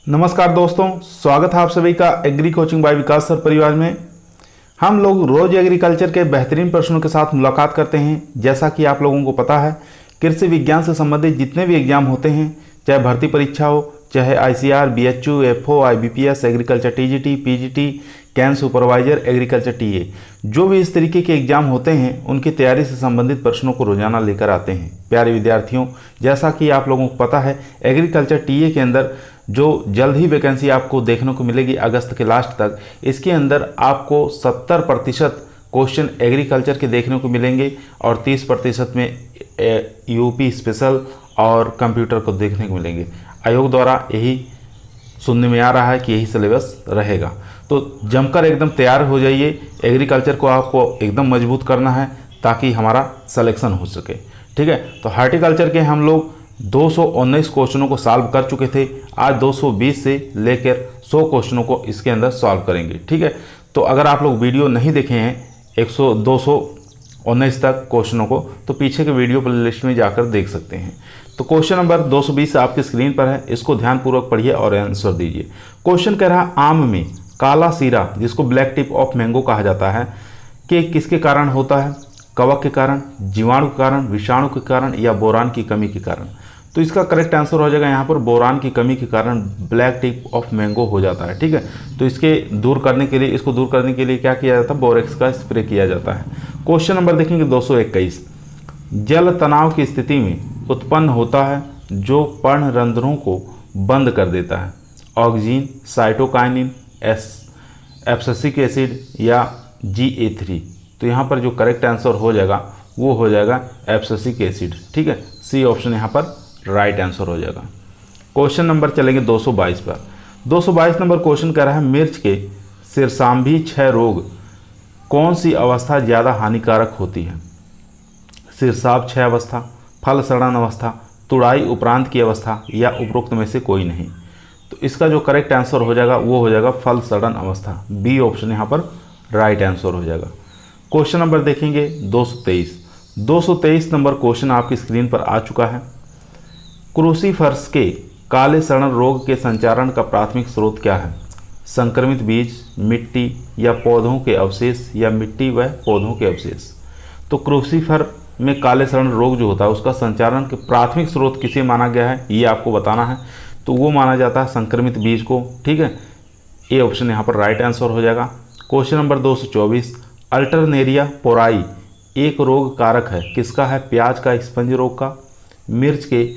नमस्कार दोस्तों, स्वागत है आप सभी का एग्री कोचिंग बाय विकास सर परिवार में। हम लोग रोज एग्रीकल्चर के बेहतरीन प्रश्नों के साथ मुलाकात करते हैं। जैसा कि आप लोगों को पता है, कृषि विज्ञान से संबंधित जितने भी एग्जाम होते हैं, चाहे भर्ती परीक्षा हो, चाहे ICR, BHU, FO, IBPS, agriculture TGT, PGT, can supervisor, agriculture TA, जो भी इस तरीके के एग्जाम होते हैं उनकी तैयारी से संबंधित प्रश्नों को रोजाना लेकर आते हैं। प्यारे विद्यार्थियों, जैसा कि आप लोगों को पता है, एग्रीकल्चर टीए के अंदर जो जल्द ही वैकेंसी आपको देखने को मिलेगी अगस्त के लास्ट तक, इसके अंदर आपको 70% क्वेश्चन एग्रीकल्चर के देखने को मिलेंगे और 30% में यूपी स्पेशल और कंप्यूटर को देखने को मिलेंगे। आयोग द्वारा यही सुनने में आ रहा है कि यही सिलेबस रहेगा, तो जमकर एकदम तैयार हो जाइए। एग्रीकल्चर को आपको एकदम मजबूत करना है ताकि हमारा सिलेक्शन हो सके। ठीक है, तो हार्टिकल्चर के हम लोग 219 क्वेश्चनों को सॉल्व कर चुके थे। आज 220 से लेकर 100 क्वेश्चनों को इसके अंदर सॉल्व करेंगे। ठीक है, तो अगर आप लोग वीडियो नहीं देखे हैं 219 तक क्वेश्चनों को, तो पीछे के वीडियो प्लेलिस्ट में जाकर देख सकते हैं। तो क्वेश्चन नंबर 220 आपकी स्क्रीन पर है, इसको ध्यानपूर्वक पढ़िए और आंसर दीजिए। क्वेश्चन कह रहा है, आम में काला सीरा, जिसको ब्लैक टिप ऑफ मैंगो कहा जाता है, कि किसके कारण होता है? कवक के कारण, जीवाणु के कारण, विषाणु के कारण या बोरान की कमी के कारण। तो इसका करेक्ट आंसर हो जाएगा यहाँ पर बोरान की कमी के कारण ब्लैक टिप ऑफ मैंगो हो जाता है। ठीक है, तो इसको दूर करने के लिए क्या किया जाता है? बोरेक्स का स्प्रे किया जाता है। क्वेश्चन नंबर देखेंगे 221, जल तनाव की स्थिति में उत्पन्न होता है जो पर्णरंध्रों को बंद कर देता है? ऑक्सीजन, साइटोकाइनिन, एब्सिसिक एसिड या GA3। तो यहाँ पर जो करेक्ट आंसर हो जाएगा वो हो जाएगा एब्सिसिक एसिड। ठीक है, सी ऑप्शन यहाँ पर राइट आंसर हो जाएगा। क्वेश्चन नंबर चलेंगे 222 पर। 222 नंबर क्वेश्चन कह रहा है, मिर्च के शीर्षांभी क्षय रोग कौन सी अवस्था ज़्यादा हानिकारक होती है? शीर्षाभ क्षय अवस्था, फल सड़न अवस्था, तुड़ाई उपरांत की अवस्था या उपरोक्त में से कोई नहीं। तो इसका जो करेक्ट आंसर हो जाएगा वो हो जाएगा फल सड़न अवस्था। बी ऑप्शन यहाँ पर राइट आंसर हो जाएगा। क्वेश्चन नंबर देखेंगे 223 नंबर क्वेश्चन आपकी स्क्रीन पर आ चुका है। क्रूसीफर्स के काले सड़न रोग के संचारण का प्राथमिक स्रोत क्या है? संक्रमित बीज, मिट्टी या पौधों के अवशेष या मिट्टी व पौधों के अवशेष। तो क्रूसीफर में काले सड़न रोग जो होता है उसका संचारण के प्राथमिक स्रोत किसे माना गया है, ये आपको बताना है। तो वो माना जाता है संक्रमित बीज को। ठीक है, ए ऑप्शन यहाँ पर राइट आंसर हो जाएगा। क्वेश्चन नंबर 224, अल्टरनेरिया पोराई एक रोग कारक है, किसका है? प्याज का स्पंज रोग का, मिर्च के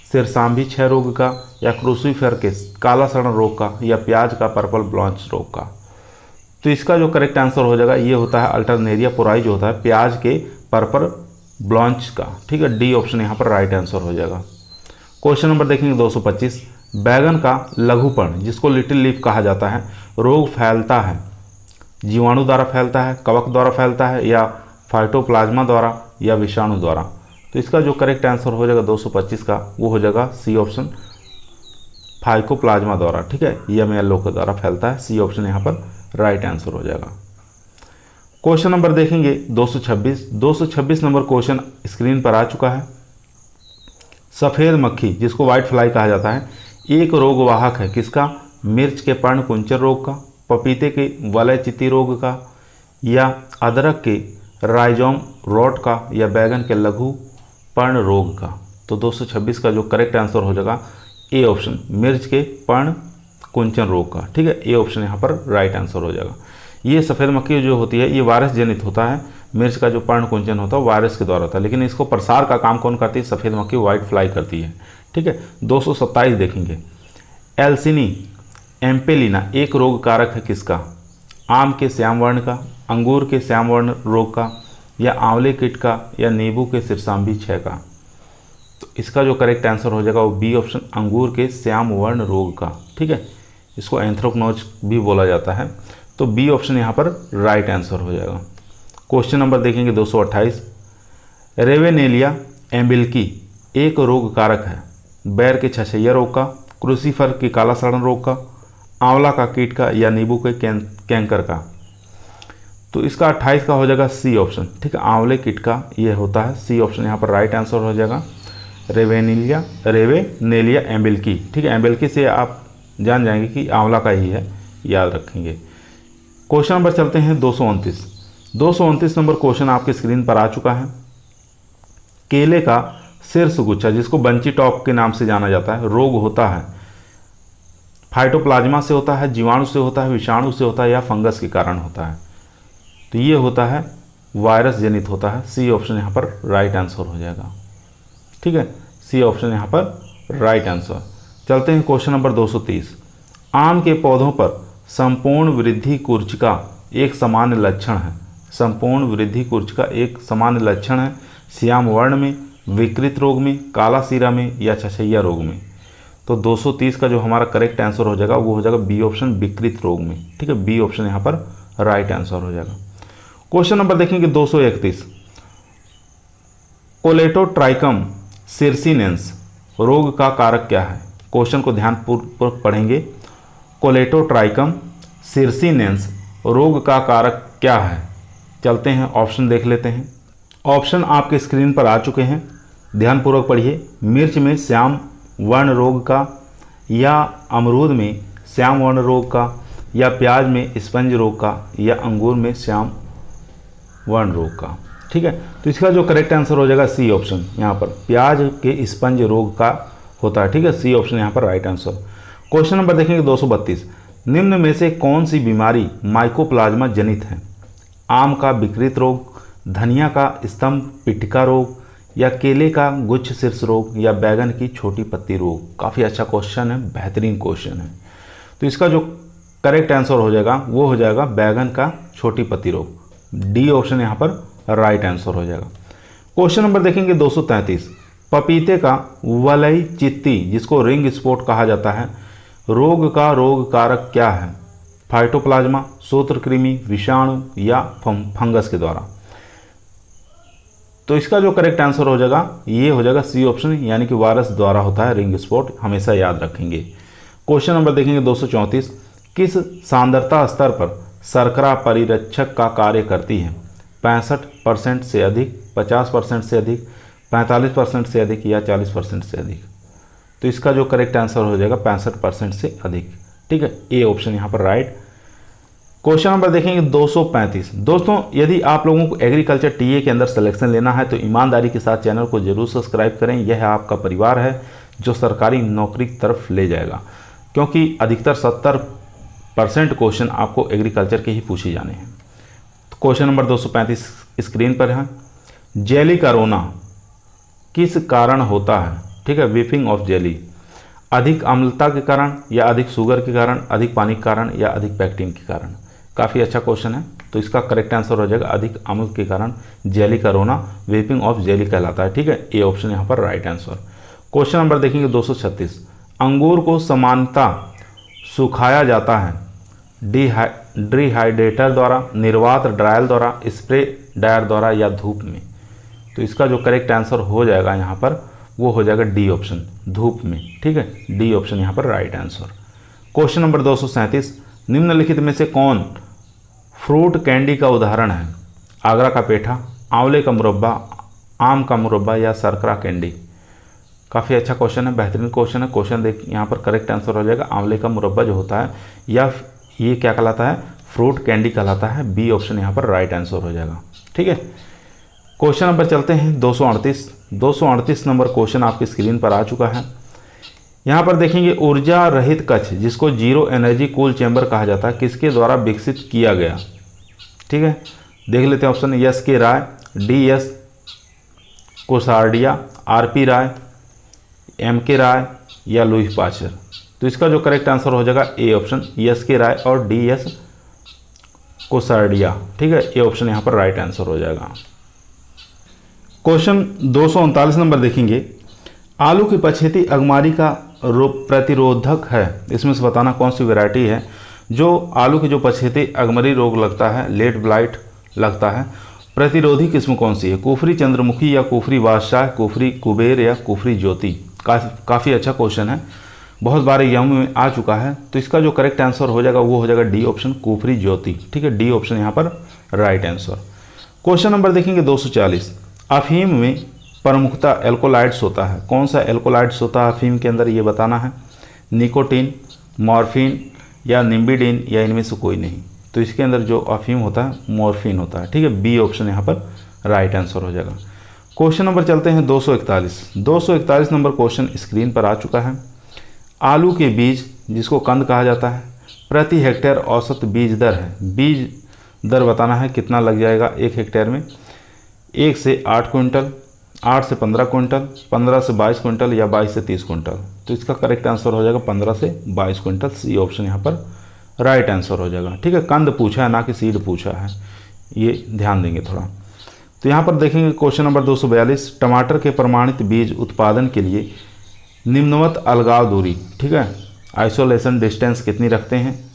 शीर्षांभी क्षय रोग का, या क्रूसीफर के काला सड़न रोग का, या प्याज का पर्पल ब्लॉन्च रोग का। तो इसका जो करेक्ट आंसर हो जाएगा ये होता है अल्टरनेरिया पोराई, जो होता है प्याज के पर्पल ब्लॉन्च का। ठीक है, डी ऑप्शन यहाँ पर राइट आंसर हो जाएगा। क्वेश्चन नंबर देखेंगे 225, बैगन का लघुपर्ण, जिसको लिटिल लीफ कहा जाता है, रोग फैलता है जीवाणु द्वारा फैलता है, कवक द्वारा फैलता है, या फाइटोप्लाज्मा द्वारा, या विषाणु द्वारा। तो इसका जो करेक्ट आंसर हो जाएगा 225 का वो हो जाएगा सी ऑप्शन फाइटोप्लाज्मा द्वारा। ठीक है, येलो के द्वारा फैलता है। सी ऑप्शन यहाँ पर राइट आंसर हो जाएगा। क्वेश्चन नंबर देखेंगे 226 नंबर क्वेश्चन स्क्रीन पर आ चुका है। सफ़ेद मक्खी, जिसको व्हाइट फ्लाई कहा जाता है, एक रोग वाहक है, किसका? मिर्च के पर्ण कुंचन रोग का, पपीते के वलय चित्ती रोग का, या अदरक के राइजोम रॉट का, या बैगन के लघु पर्ण रोग का। तो 226 का जो करेक्ट आंसर हो जाएगा ए ऑप्शन, मिर्च के पर्ण कुंचन रोग का। ठीक है, ए ऑप्शन यहाँ पर राइट आंसर हो जाएगा। ये सफ़ेद मक्खी जो होती है ये वायरस जनित होता है। मिर्च का जो पर्ण कुंचन होता है वायरस के द्वारा होता है, लेकिन इसको प्रसार का काम कौन करती है? सफ़ेद मक्खी व्हाइट फ्लाई करती है। ठीक है, 227 देखेंगे, एल्सिनी एम्पेलिना एक रोग कारक है, किसका? आम के श्याम वर्ण का, अंगूर के श्याम वर्ण रोग का, या आंवले कीट का, या नींबू के शीर्षांभी क्षय का। तो इसका जो करेक्ट आंसर हो जाएगा वो बी ऑप्शन, अंगूर के श्याम वर्ण रोग का। ठीक है, इसको एंथ्रोक्नोज भी बोला जाता है। तो बी ऑप्शन यहाँ पर राइट आंसर हो जाएगा। क्वेश्चन नंबर देखेंगे 228, रेवेनेलिया एम्बिल्की एक रोग कारक है, बैर के छछैया रोग का, क्रूसीफर की काला सड़न रोग का, आंवला का कीट का, या नींबू के कैंकर का। तो इसका 28 का हो जाएगा सी ऑप्शन। ठीक है, आंवले कीट का ये होता है। सी ऑप्शन यहाँ पर राइट आंसर हो जाएगा। रेवेनेलिया एम्बिल्की। ठीक है, एम्बिल्की से आप जान जाएंगे कि आंवला का ही है, याद रखेंगे। क्वेश्चन नंबर चलते हैं 229 नंबर क्वेश्चन आपके स्क्रीन पर आ चुका है। केले का शीर्ष गुच्छा, जिसको बंची टॉप के नाम से जाना जाता है, रोग होता है फाइटोप्लाज्मा से होता है, जीवाणु से होता है, विषाणु से होता है या फंगस के कारण होता है? तो ये होता है वायरस जनित होता है। सी ऑप्शन यहाँ पर राइट आंसर हो जाएगा। ठीक है, सी ऑप्शन यहाँ पर राइट आंसर। चलते हैं क्वेश्चन नंबर 230। आम के पौधों पर संपूर्ण वृद्धि कुर्चिका एक सामान्य लक्षण है। संपूर्ण वृद्धि कुर्चिका एक सामान्य लक्षण है श्याम वर्ण में, विकृत रोग में, काला सीरा में या छछैया रोग में? तो 230 का जो हमारा करेक्ट आंसर हो जाएगा वो हो जाएगा बी ऑप्शन, विकृत रोग में। ठीक है, बी ऑप्शन यहाँ पर राइट आंसर हो जाएगा। क्वेश्चन नंबर देखेंगे 231। कोलेटोट्राइकम सिरसिनेंस रोग का कारक क्या है? क्वेश्चन को ध्यानपूर्वक पढ़ेंगे। कोलेटोट्राइकम सिरसिनेंस रोग का कारक क्या है? चलते हैं ऑप्शन देख लेते हैं। ऑप्शन आपके स्क्रीन पर आ चुके हैं, ध्यानपूर्वक पढ़िए। मिर्च में श्याम वर्ण रोग का, या अमरूद में श्याम वर्ण रोग का, या प्याज में स्पंज रोग का, या अंगूर में श्याम वर्ण रोग का? ठीक है, तो इसका जो करेक्ट आंसर हो जाएगा सी ऑप्शन, यहाँ पर प्याज के स्पंज रोग का होता है। ठीक है, सी ऑप्शन यहाँ पर राइट आंसर। क्वेश्चन नंबर देखेंगे 232। निम्न में से कौन सी बीमारी माइकोप्लाज्मा जनित है? आम का विकृत रोग, धनिया का स्तंभ पिटिका रोग, या केले का गुच्छ शीर्ष रोग, या बैगन की छोटी पत्ती रोग? काफ़ी अच्छा क्वेश्चन है, बेहतरीन क्वेश्चन है। तो इसका जो करेक्ट आंसर हो जाएगा वो हो जाएगा बैगन का छोटी पत्ती रोग। डी ऑप्शन यहाँ पर राइट आंसर हो जाएगा। क्वेश्चन नंबर देखेंगे 233। पपीते का वलय चित्ती, जिसको रिंग स्पॉट कहा जाता है, रोग का रोग कारक क्या है? फाइटोप्लाज्मा, सूत्रकृमि, विषाणु या फंगस के द्वारा? तो इसका जो करेक्ट आंसर हो जाएगा ये हो जाएगा सी ऑप्शन, यानी कि वायरस द्वारा होता है रिंग स्पॉट, हमेशा याद रखेंगे। क्वेश्चन नंबर देखेंगे 234। किस सांद्रता स्तर पर शर्करा परिरक्षक का कार्य करती है? 65% से अधिक, 50% से अधिक, 45% से अधिक या 40% से अधिक? तो इसका जो करेक्ट आंसर हो जाएगा 65% से अधिक। ठीक है, ए ऑप्शन यहाँ पर राइट। क्वेश्चन नंबर देखेंगे 235। दोस्तों, यदि आप लोगों को एग्रीकल्चर टीए के अंदर सिलेक्शन लेना है तो ईमानदारी के साथ चैनल को जरूर सब्सक्राइब करें। यह आपका परिवार है जो सरकारी नौकरी की तरफ ले जाएगा, क्योंकि अधिकतर 70% क्वेश्चन आपको एग्रीकल्चर के ही पूछे जाने हैं। तो क्वेश्चन नंबर 235 स्क्रीन पर है। जेली का रोना किस कारण होता है? ठीक है, वीपिंग ऑफ जेली। अधिक अम्लता के कारण, या अधिक शुगर के कारण, अधिक पानी के कारण, या अधिक पैक्टिन के कारण? काफ़ी अच्छा क्वेश्चन है। तो इसका करेक्ट आंसर हो जाएगा अधिक अम्ल के कारण जेली का रोना वीपिंग ऑफ जेली कहलाता है। ठीक है, ए ऑप्शन यहाँ पर राइट आंसर। क्वेश्चन नंबर देखेंगे 236। अंगूर को सामान्यतः सुखाया जाता है डिहाइड्रेटर द्वारा, निर्वात ड्रायल द्वारा, स्प्रे ड्रायर द्वारा या धूप में? तो इसका जो करेक्ट आंसर हो जाएगा यहाँ पर वो हो जाएगा डी ऑप्शन, धूप में। ठीक है, डी ऑप्शन यहाँ पर राइट आंसर। Question number 237। निम्नलिखित में से कौन फ्रूट कैंडी का उदाहरण है? आगरा का पेठा, आंवले का मुरब्बा, आम का मुरब्बा या शर्करा कैंडी? काफ़ी अच्छा क्वेश्चन है, बेहतरीन क्वेश्चन है। क्वेश्चन देख, यहाँ पर करेक्ट आंसर हो जाएगा आंवले का मुरब्बा जो होता है, या ये क्या कहलाता है? फ्रूट कैंडी कहलाता है। बी ऑप्शन यहाँ पर राइट आंसर हो जाएगा। ठीक है, क्वेश्चन नंबर चलते हैं 238 नंबर क्वेश्चन आपकी स्क्रीन पर आ चुका है। यहाँ पर देखेंगे ऊर्जा रहित कक्ष, जिसको जीरो एनर्जी कूल चैम्बर कहा जाता है, किसके द्वारा विकसित किया गया? ठीक है, देख लेते हैं ऑप्शन। एस के राय, डी एस कोसार्डिया, आर पी राय, एम के राय या लुई पाचर? तो इसका जो करेक्ट आंसर हो जाएगा ए ऑप्शन, एस के राय और डी एस कोसार्डिया। ठीक है, ए ऑप्शन यहाँ पर राइट आंसर हो जाएगा। क्वेश्चन 239 नंबर देखेंगे। आलू की पछेती अगमारी का प्रतिरोधक है, इसमें से बताना कौन सी वैरायटी है जो आलू की जो पछेती अगमरी रोग लगता है, लेट ब्लाइट लगता है, प्रतिरोधी किस्म कौन सी है? कुफरी चंद्रमुखी या कुफरी बादशाह, कुफरी कुबेर या कुफरी ज्योति? काफ़ी अच्छा क्वेश्चन है, बहुत बार एग्जाम में आ चुका है। तो इसका जो करेक्ट आंसर हो जाएगा वो हो जाएगा डी ऑप्शन, कुफरी ज्योति। ठीक है, डी ऑप्शन यहाँ पर राइट आंसर। क्वेश्चन नंबर देखेंगे 240। अफीम में प्रमुखता एल्कोलाइड्स होता है, कौन सा एल्कोलाइड्स होता है अफीम के अंदर, ये बताना है। निकोटीन, मॉर्फिन या निम्बिडिन या इनमें से कोई नहीं। तो इसके अंदर जो अफीम होता है मॉर्फिन होता है। ठीक है, बी ऑप्शन यहाँ पर राइट आंसर हो जाएगा। क्वेश्चन नंबर चलते हैं 241 नंबर क्वेश्चन स्क्रीन पर आ चुका है। आलू के बीज जिसको कंद कहा जाता है, प्रति हेक्टेयर औसत बीज दर है। बीज दर बताना है कितना लग जाएगा 1 हेक्टेयर में। 1 से 8 क्विंटल, 8 से 15 क्विंटल, 15 से 22 क्विंटल या 22 से 30 क्विंटल। तो इसका करेक्ट आंसर हो जाएगा 15 से 22 क्विंटल। सी ऑप्शन यहाँ पर राइट आंसर हो जाएगा। ठीक है, कंद पूछा है ना कि सीड पूछा है, ये ध्यान देंगे थोड़ा। तो यहाँ पर देखेंगे क्वेश्चन नंबर 242, टमाटर के प्रमाणित बीज उत्पादन के लिए निम्नवत अलगाव दूरी, ठीक है, आइसोलेशन डिस्टेंस कितनी रखते हैं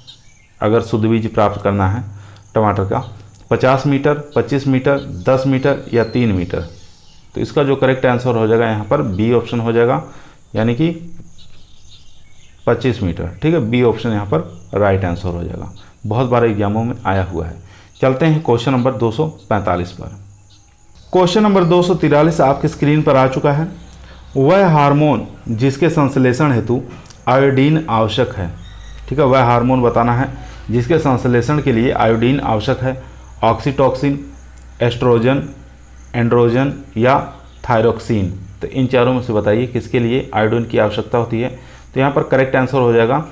अगर शुद्ध बीज प्राप्त करना है टमाटर का? 50 मीटर, 25 मीटर, 10 मीटर या 3 मीटर। तो इसका जो करेक्ट आंसर हो जाएगा यहाँ पर बी ऑप्शन हो जाएगा, यानी कि 25 मीटर। ठीक है, बी ऑप्शन यहाँ पर राइट आंसर हो जाएगा, बहुत बार एग्जामों में आया हुआ है। चलते हैं क्वेश्चन नंबर 245 पर। क्वेश्चन नंबर 243 आपकी स्क्रीन पर आ चुका है। वह हार्मोन जिसके संश्लेषण हेतु आयोडीन आवश्यक है। ठीक है, वह हार्मोन बताना है जिसके संश्लेषण के लिए आयोडीन आवश्यक है। ऑक्सीटोसिन, एस्ट्रोजन, एंड्रोजन या थायरोक्सिन। तो इन चारों में से बताइए किसके लिए आयोडीन की आवश्यकता होती है? तो यहाँ पर करेक्ट आंसर हो जाएगा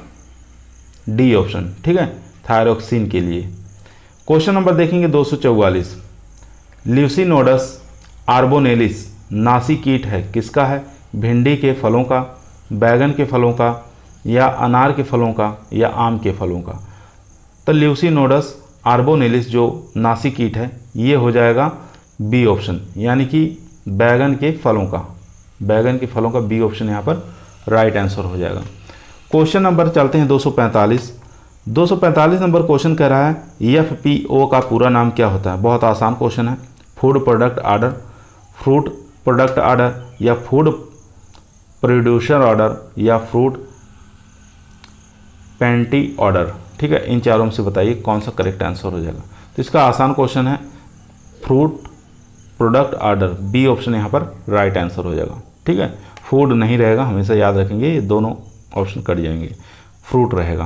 डी ऑप्शन। ठीक है, थायरोक्सिन के लिए। क्वेश्चन नंबर देखेंगे 244, ल्यूसिनोडस आर्बोनेलिस नासी कीट है, किसका है? भिंडी के फलों का, बैगन के फलों का या अनार के फलों का या आम के फलों का? तो ल्यूसिनोडस आर्बोनेलिस जो नासी कीट है ये हो जाएगा बी ऑप्शन, यानी कि बैगन के फलों का। बैगन के फलों का बी ऑप्शन यहाँ पर राइट आंसर हो जाएगा। क्वेश्चन नंबर चलते हैं 245 नंबर क्वेश्चन कह रहा है एफपीओ का पूरा नाम क्या होता है? बहुत आसान क्वेश्चन है। Food product order, fruit product order या फूड प्रोड्यूसर ऑर्डर या फ्रूट पेंटी ऑर्डर। ठीक है, इन चारों में से बताइए कौन सा करेक्ट आंसर हो जाएगा। तो इसका आसान क्वेश्चन है fruit product order, B option यहाँ पर राइट आंसर हो जाएगा। ठीक है, फूड नहीं रहेगा, हमेशा याद रखेंगे, ये दोनों ऑप्शन कट जाएंगे, फ्रूट रहेगा।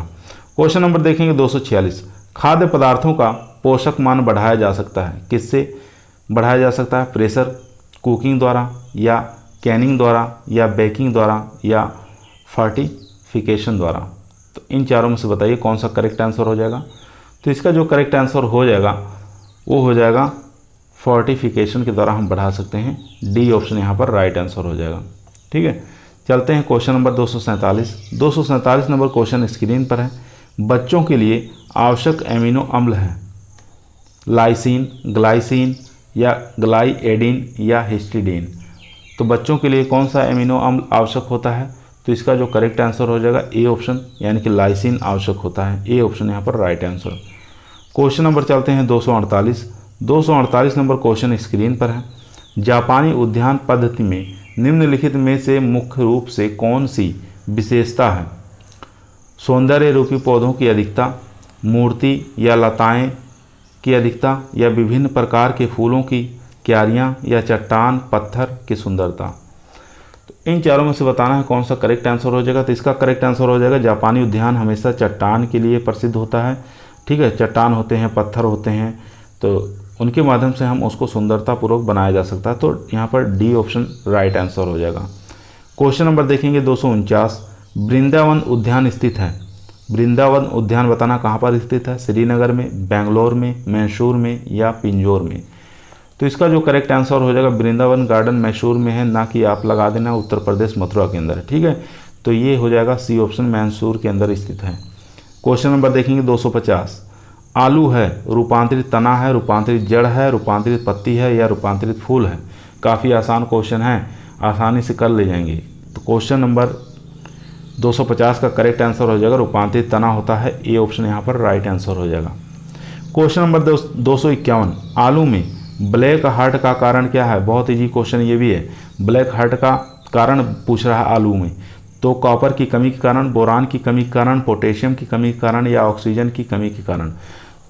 क्वेश्चन नंबर देखेंगे 246, खाद्य पदार्थों का पोषक मान बढ़ाया जा सकता है, किससे बढ़ाया जा सकता है? प्रेशर कुकिंग द्वारा या कैनिंग द्वारा या बेकिंग द्वारा या फर्टिफिकेशन द्वारा। तो इन चारों में से बताइए कौन सा करेक्ट आंसर हो जाएगा। तो इसका जो करेक्ट आंसर हो जाएगा वो हो जाएगा फोर्टिफिकेशन के द्वारा हम बढ़ा सकते हैं। डी ऑप्शन यहाँ पर राइट आंसर हो जाएगा। ठीक है, चलते हैं question number 247 number question screen पर है। बच्चों के लिए आवश्यक एमिनो अम्ल है लाइसिन, ग्लाइसिन या ग्लाइएडिन या हिस्टिडीन। तो बच्चों के लिए कौन सा एमिनो अम्ल आवश्यक होता है? तो इसका जो करेक्ट आंसर हो जाएगा ए ऑप्शन, यानी कि लाइसिन आवश्यक होता है। ए ऑप्शन यहाँ पर राइट आंसर। क्वेश्चन नंबर चलते हैं 248 नंबर क्वेश्चन स्क्रीन पर है। जापानी उद्यान पद्धति में निम्नलिखित में से मुख्य रूप से कौन सी विशेषता है? सौंदर्य रूपी पौधों की अधिकता, मूर्ति या लताएं की अधिकता या विभिन्न प्रकार के फूलों की क्यारियां या चट्टान पत्थर की सुंदरता। तो इन चारों में से बताना है कौन सा करेक्ट आंसर हो जाएगा। तो इसका करेक्ट आंसर हो जाएगा जापानी उद्यान हमेशा चट्टान के लिए प्रसिद्ध होता है। ठीक है, चट्टान होते हैं, पत्थर होते हैं, तो उनके माध्यम से हम उसको सुंदरतापूर्वक बनाया जा सकता है। तो यहाँ पर डी ऑप्शन राइट आंसर हो जाएगा। क्वेश्चन नंबर देखेंगे 249, वृंदावन उद्यान स्थित है। वृंदावन उद्यान बताना कहाँ पर स्थित है? श्रीनगर में, बेंगलोर में, मैसूर में या पिंजौर में। तो इसका जो करेक्ट आंसर हो जाएगा वृंदावन गार्डन मैसूर में है, ना कि आप लगा देना उत्तर प्रदेश मथुरा के अंदर। ठीक है, तो ये हो जाएगा सी ऑप्शन, मैसूर के अंदर स्थित है। क्वेश्चन नंबर देखेंगे 250, आलू है, रूपांतरित तना है, रूपांतरित जड़ है, रूपांतरित पत्ती है या रूपांतरित फूल है? काफ़ी आसान क्वेश्चन है, आसानी से कर ले जाएंगे। तो क्वेश्चन नंबर 250 का करेक्ट आंसर हो जाएगा रूपांतरित तना होता है। ए ऑप्शन यहाँ पर राइट आंसर हो जाएगा। क्वेश्चन नंबर 251, आलू में ब्लैक हार्ट का कारण क्या है? बहुत इजी क्वेश्चन ये भी है। ब्लैक हार्ट का कारण पूछ रहा है आलू में, तो कॉपर की कमी के कारण, बोरान की कमी के कारण, पोटेशियम की कमी के कारण या ऑक्सीजन की कमी के कारण।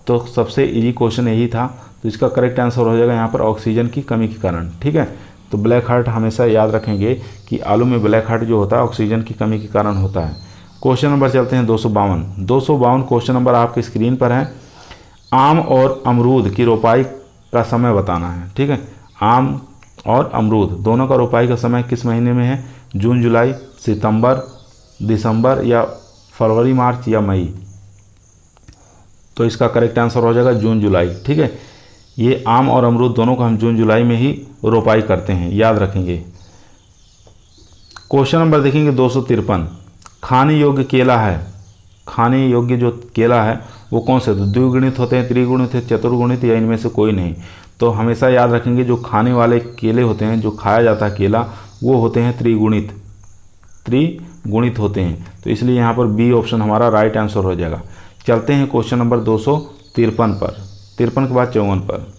तो सबसे इजी क्वेश्चन यही था, तो इसका करेक्ट आंसर हो जाएगा यहाँ पर ऑक्सीजन की कमी के कारण। ठीक है, तो ब्लैक हार्ट हमेशा याद रखेंगे कि आलू में ब्लैक हार्ट जो होता है ऑक्सीजन की कमी के कारण होता है। क्वेश्चन नंबर चलते हैं 252। 252 क्वेश्चन नंबर आपकी स्क्रीन पर है। आम और अमरूद की रोपाई का समय बताना है। ठीक है, आम और अमरूद दोनों का रोपाई का समय किस महीने में है? जून, जुलाई, सितंबर, दिसंबर या फरवरी, मार्च या मई? तो इसका करेक्ट आंसर हो जाएगा जून, जुलाई। ठीक है, ये आम और अमरूद दोनों को हम जून जुलाई में ही रोपाई करते हैं, याद रखेंगे। क्वेश्चन नंबर देखेंगे 253। खाने योग्य केला है, खाने योग्य जो केला है वो कौन से? तो द्विगुणित होते हैं, त्रिगुणित है, चतुर्गुणित या इनमें से कोई नहीं। तो हमेशा याद रखेंगे जो खाने वाले केले होते हैं, जो खाया जाता है केला, वो होते हैं त्रिगुणित, त्रिगुणित होते हैं। तो इसलिए यहाँ पर बी ऑप्शन हमारा राइट आंसर हो जाएगा। चलते हैं क्वेश्चन नंबर 253 पर, 53 के बाद 54 पर।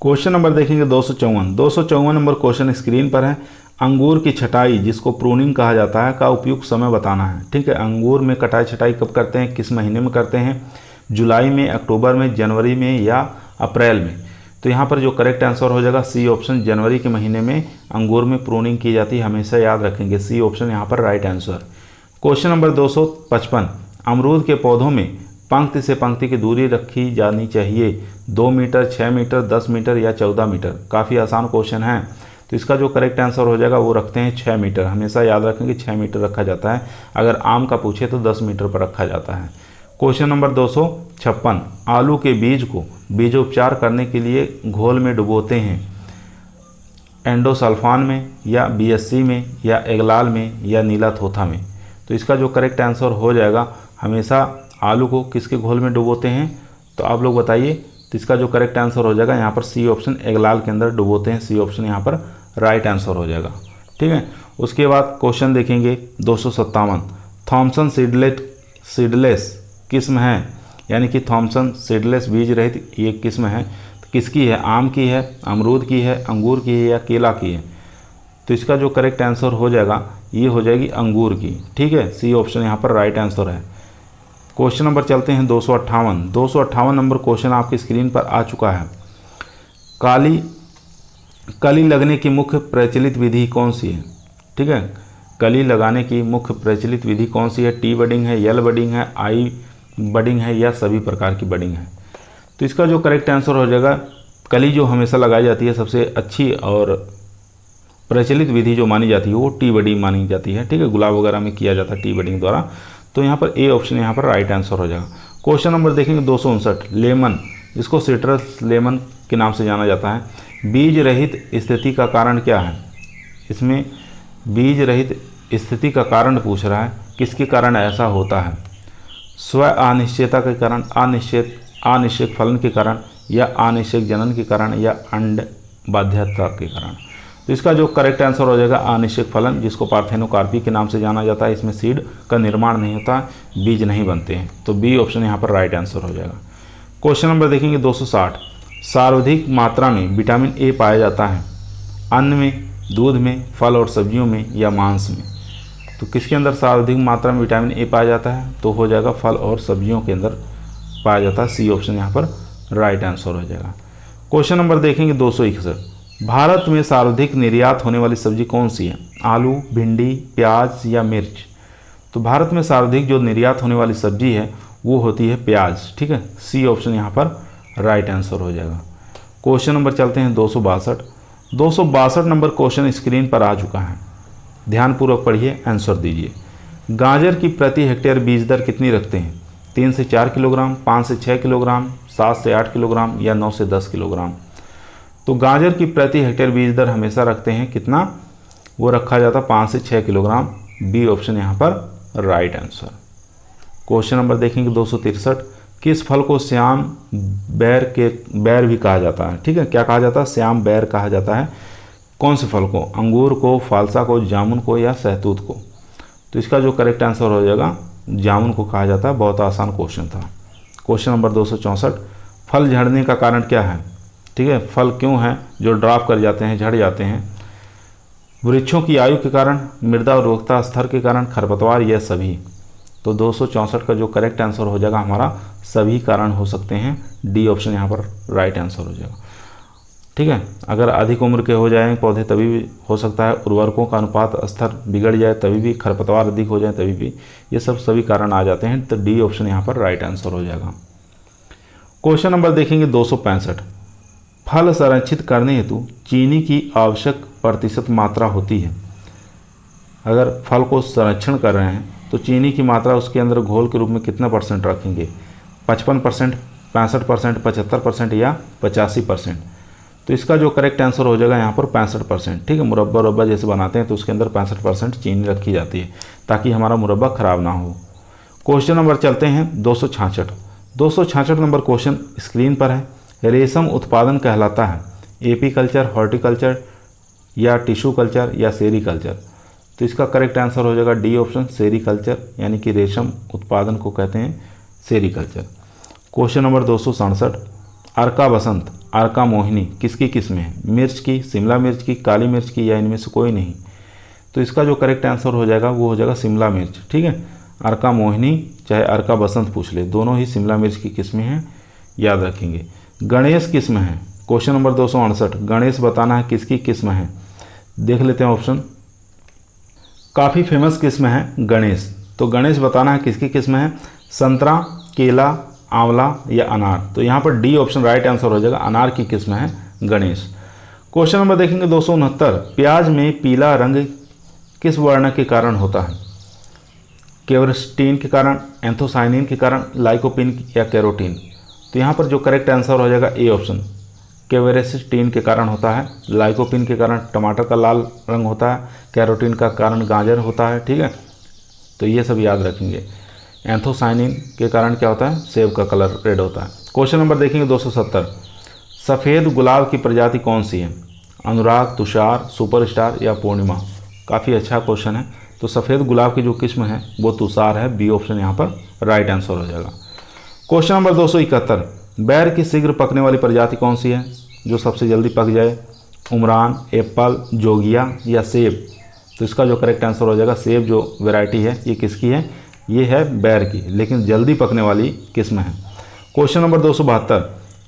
क्वेश्चन नंबर देखेंगे 254। 254 नंबर क्वेश्चन स्क्रीन पर है। अंगूर की छटाई, जिसको प्रूनिंग कहा जाता है, का उपयुक्त समय बताना है। ठीक है, अंगूर में कटाई छटाई कब करते हैं, किस महीने में करते हैं? जुलाई में, अक्टूबर में, जनवरी में या अप्रैल में? तो यहाँ पर जो करेक्ट आंसर हो जाएगा सी ऑप्शन, जनवरी के महीने में अंगूर में प्रूनिंग की जाती है, हमेशा याद रखेंगे। सी ऑप्शन यहाँ पर राइट आंसर। Question number 255। अमरूद के पौधों में पंक्ति से पंक्ति की दूरी रखी जानी चाहिए। 2 मीटर, 6 मीटर, 10 मीटर या 14 मीटर? काफ़ी आसान क्वेश्चन है। तो इसका जो करेक्ट आंसर हो जाएगा वो रखते हैं 6 मीटर। हमेशा याद रखेंगे 6 मीटर रखा जाता है। अगर आम का पूछे तो 10 मीटर पर रखा जाता है। Question number 256। आलू के बीज को बीजोपचार करने के लिए घोल में डुबोते हैं। एंडोसल्फान में या बीएससी में या एगलाल में या नीला थोथा में? तो इसका जो करेक्ट आंसर हो जाएगा, हमेशा आलू को किसके घोल में डुबोते हैं? तो आप लोग बताइए। तो इसका जो करेक्ट आंसर हो जाएगा यहाँ पर सी ऑप्शन, एगलाल के अंदर डुबोते हैं। सी ऑप्शन यहाँ पर राइट आंसर हो जाएगा। ठीक है, उसके बाद क्वेश्चन देखेंगे 257। थॉमसन सीडलेस किस्म है, यानी कि थॉमसन सीडलेस बीज रहित ये किस्म है, तो किसकी है? आम की है, अमरूद की है, अंगूर की है या केला की है? तो इसका जो करेक्ट आंसर हो जाएगा ये हो जाएगी अंगूर की। ठीक है, सी ऑप्शन यहाँ पर राइट आंसर है। क्वेश्चन नंबर चलते हैं 258। 258 नंबर क्वेश्चन आपकी स्क्रीन पर आ चुका है। कली लगने की मुख्य प्रचलित विधि कौन सी है? ठीक है, कली लगाने की मुख्य प्रचलित विधि कौन सी है? टी बडिंग है, यल बडिंग है, आई बडिंग है या सभी प्रकार की बडिंग है? तो इसका जो करेक्ट आंसर हो जाएगा, कली जो हमेशा लगाई जाती है, सबसे अच्छी और प्रचलित विधि जो मानी जाती है वो टी बडिंग मानी जाती है। ठीक है, गुलाब वगैरह में किया जाता है टी बडिंग द्वारा। तो यहाँ पर ए ऑप्शन यहाँ पर राइट आंसर हो जाएगा। क्वेश्चन नंबर देखेंगे 259। लेमन, जिसको सिट्रस लेमन के नाम से जाना जाता है, बीज रहित स्थिति का कारण क्या है? इसमें बीज रहित स्थिति का कारण पूछ रहा है, किसके कारण ऐसा होता है? स्व अनिश्चयता के कारण, अनिश्चित फलन के कारण या अनिश्चित जनन के कारण या अंड बाध्यता के कारण? तो इसका जो करेक्ट आंसर हो जाएगा अनिश्चित फलन, जिसको पार्थेनोकार्पी के नाम से जाना जाता है। इसमें सीड का निर्माण नहीं होता, बीज नहीं बनते हैं। तो बी ऑप्शन यहाँ पर राइट आंसर हो जाएगा। क्वेश्चन नंबर देखेंगे 260। सर्वाधिक मात्रा में विटामिन ए पाया जाता है अन्न में, दूध में, फल और सब्जियों में या मांस में? तो किसके अंदर सर्वाधिक मात्रा में विटामिन ए पाया जाता है? तो हो जाएगा फल और सब्जियों के अंदर पाया जाता है। सी ऑप्शन यहाँ पर राइट आंसर हो जाएगा। क्वेश्चन नंबर देखेंगे 261। भारत में सर्वाधिक निर्यात होने वाली सब्जी कौन सी है? आलू, भिंडी, प्याज या मिर्च? तो भारत में सर्वाधिक जो निर्यात होने वाली सब्जी है वो होती है प्याज। ठीक है, सी ऑप्शन यहाँ पर राइट आंसर हो जाएगा। क्वेश्चन नंबर चलते हैं 262। 262 नंबर क्वेश्चन स्क्रीन पर आ चुका है, ध्यानपूर्वक पढ़िए, आंसर दीजिए। गाजर की प्रति हेक्टेयर बीज दर कितनी रखते हैं? 3 से 4 किलोग्राम, 5 से 6 किलोग्राम, 7 से 8 किलोग्राम या 9 से 10 किलोग्राम? तो गाजर की प्रति हेक्टेयर बीज दर हमेशा रखते हैं कितना? वो रखा जाता है 5 से 6 किलोग्राम। बी ऑप्शन यहाँ पर राइट आंसर। क्वेश्चन नंबर देखेंगे 263। किस फल को श्याम बैर भी कहा जाता है? ठीक है, क्या कहा जाता है? श्याम बैर कहा जाता है। कौन से फल को? अंगूर को, फालसा को, जामुन को या सहतूत को? तो इसका जो करेक्ट आंसर हो जाएगा जामुन को कहा जाता है। बहुत आसान क्वेश्चन था। Question number 264। फल झड़ने का कारण क्या है? ठीक है, फल क्यों हैं जो ड्रॉप कर जाते हैं, झड़ जाते हैं? वृक्षों की आयु के कारण, मृदा उर्वरता स्तर के कारण, खरपतवार या सभी? तो 264 का जो करेक्ट आंसर हो जाएगा हमारा सभी कारण हो सकते हैं। डी ऑप्शन यहाँ पर राइट आंसर हो जाएगा। ठीक है। अगर अधिक उम्र के हो जाएं पौधे तभी भी हो सकता है, उर्वरकों का अनुपात स्तर बिगड़ जाए तभी भी, खरपतवार अधिक हो जाए तभी भी, ये सब सभी कारण आ जाते हैं। तो डी ऑप्शन यहाँ पर राइट आंसर हो जाएगा। क्वेश्चन नंबर देखेंगे 265। फल संरक्षित करने हेतु चीनी की आवश्यक प्रतिशत मात्रा होती है। अगर फल को संरक्षण कर रहे हैं तो चीनी की मात्रा उसके अंदर घोल के रूप में कितना परसेंट रखेंगे? 55%, 65%, 75% या 85%? तो इसका जो करेक्ट आंसर हो जाएगा यहाँ पर 65%। ठीक है, मुरब्बा जैसे बनाते हैं तो उसके अंदर 65% चीनी रखी जाती है ताकि हमारा मुरब्बा ख़राब ना हो। क्वेश्चन नंबर चलते हैं 266। 266 नंबर क्वेश्चन स्क्रीन पर है। रेशम उत्पादन कहलाता है एपी कल्चर, हॉर्टिकल्चर या टिश्यू कल्चर या सेरीकल्चर? तो इसका करेक्ट आंसर हो जाएगा डी ऑप्शन, सेरीकल्चर, यानी कि रेशम उत्पादन को कहते हैं सेरीकल्चर। Question number 267। अर्का बसंत, अर्का मोहिनी किसकी किस्म है? मिर्च की, शिमला मिर्च की, काली मिर्च की या इनमें से कोई नहीं? तो इसका जो करेक्ट आंसर हो जाएगा वो हो जाएगा शिमला मिर्च। ठीक है, अर्का मोहिनी चाहे अर्का बसंत पूछ ले, दोनों ही शिमला मिर्च की किस्में हैं, याद रखेंगे। गणेश किस्म है। Question number 268। गणेश बताना है किसकी किस्म है? देख लेते हैं ऑप्शन। काफ़ी फेमस किस्म है गणेश, तो गणेश बताना है किसकी किस्म है? संतरा, केला, आंवला या अनार? तो यहाँ पर डी ऑप्शन राइट आंसर हो जाएगा, अनार की किस्म है गणेश। क्वेश्चन नंबर देखेंगे 269। प्याज में पीला रंग किस वर्ण के कारण होता है? क्वेरसेटिन के कारण, एंथोसाइनिन के कारण, लाइकोपिन या कैरोटीन? तो यहाँ पर जो करेक्ट आंसर हो जाएगा ए ऑप्शन, क्वेरसेटिन के कारण होता है, लाइकोपिन के कारण टमाटर का लाल रंग होता है, कैरोटीन का कारण गाजर होता है। ठीक है, तो ये सब याद रखेंगे। एंथोसाइनिन के कारण क्या होता है? सेब का कलर रेड होता है। क्वेश्चन नंबर देखेंगे 270। सफ़ेद गुलाब की प्रजाति कौन सी है? अनुराग, तुषार, सुपरस्टार या पूर्णिमा? काफ़ी अच्छा क्वेश्चन है। तो सफ़ेद गुलाब की जो किस्म है वो तुषार है, बी ऑप्शन यहाँ पर राइट आंसर हो जाएगा। Question number 271। बैर की शीघ्र पकने वाली प्रजाति कौन सी है, जो सबसे जल्दी पक जाए? उमरान, एप्पल, जोगिया या सेब? तो इसका जो करेक्ट आंसर हो जाएगा सेब जो वैरायटी है ये किसकी है? ये है बैर की, लेकिन जल्दी पकने वाली किस्म है। Question number 272।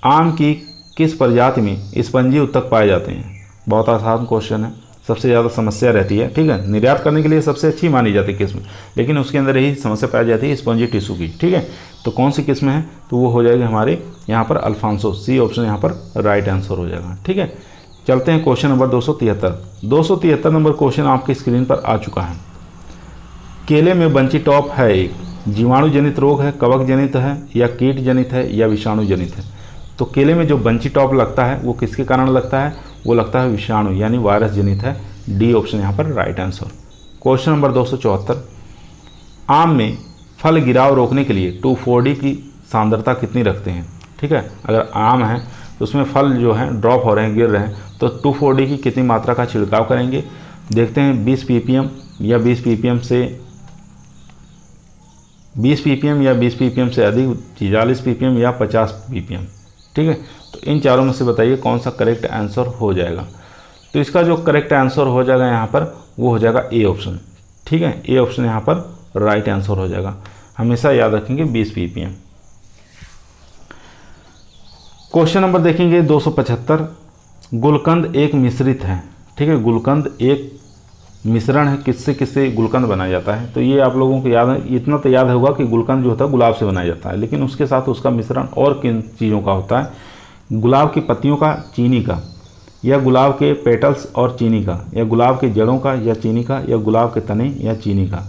आम की किस प्रजाति में स्पंजी उत्तक पाए जाते हैं? बहुत आसान क्वेश्चन है, सबसे ज़्यादा समस्या रहती है। ठीक है, निर्यात करने के लिए सबसे अच्छी मानी जाती है किस्म, लेकिन उसके अंदर यही समस्या पाई जाती है स्पंजी टिश्यू की। ठीक है, तो कौन सी किस्म है? तो वो हो जाएगी हमारे यहाँ पर अल्फांसो, सी ऑप्शन यहाँ पर राइट आंसर हो जाएगा। ठीक है, चलते हैं क्वेश्चन नंबर 273। 273 नंबर क्वेश्चन आपकी स्क्रीन पर आ चुका है। केले में बंची टॉप है एक जीवाणु जनित रोग है, कवक जनित है या कीट जनित है या विषाणु जनित है? तो केले में जो बंची टॉप लगता है वो किसके कारण लगता है? वो लगता है विषाणु यानी वायरस जनित है, डी ऑप्शन यहाँ पर राइट आंसर। Question number 274। आम में फल गिराव रोकने के लिए 2,4-D की सांद्रता कितनी रखते हैं? ठीक है, अगर आम है तो उसमें फल जो है ड्रॉप हो रहे हैं, गिर रहे हैं, तो 2,4-D की कितनी मात्रा का छिड़काव करेंगे? देखते हैं 20 ppm या 20 ppm से 20 ppm या 20 ppm से अधिक, 40 ppm या 50 ppm? ठीक है, तो इन चारों में से बताइए कौन सा करेक्ट आंसर हो जाएगा? तो इसका जो करेक्ट आंसर हो जाएगा यहाँ पर वो हो जाएगा ए ऑप्शन। ठीक है, ए ऑप्शन यहाँ पर राइट आंसर हो जाएगा। हमेशा याद रखेंगे 20 ppm। क्वेश्चन नंबर देखेंगे 275। गुलकंद एक मिश्रित है। ठीक है, गुलकंद एक मिश्रण है, किससे किससे गुलकंद बनाया जाता है? तो ये आप लोगों को याद है, इतना तो याद होगा कि गुलकंद जो होता है गुलाब से बनाया जाता है, लेकिन उसके साथ उसका मिश्रण और किन चीज़ों का होता है? गुलाब की पत्तियों का, चीनी का, या गुलाब के पेटल्स और चीनी का, या गुलाब के जड़ों का या चीनी का, या गुलाब के तने या चीनी का?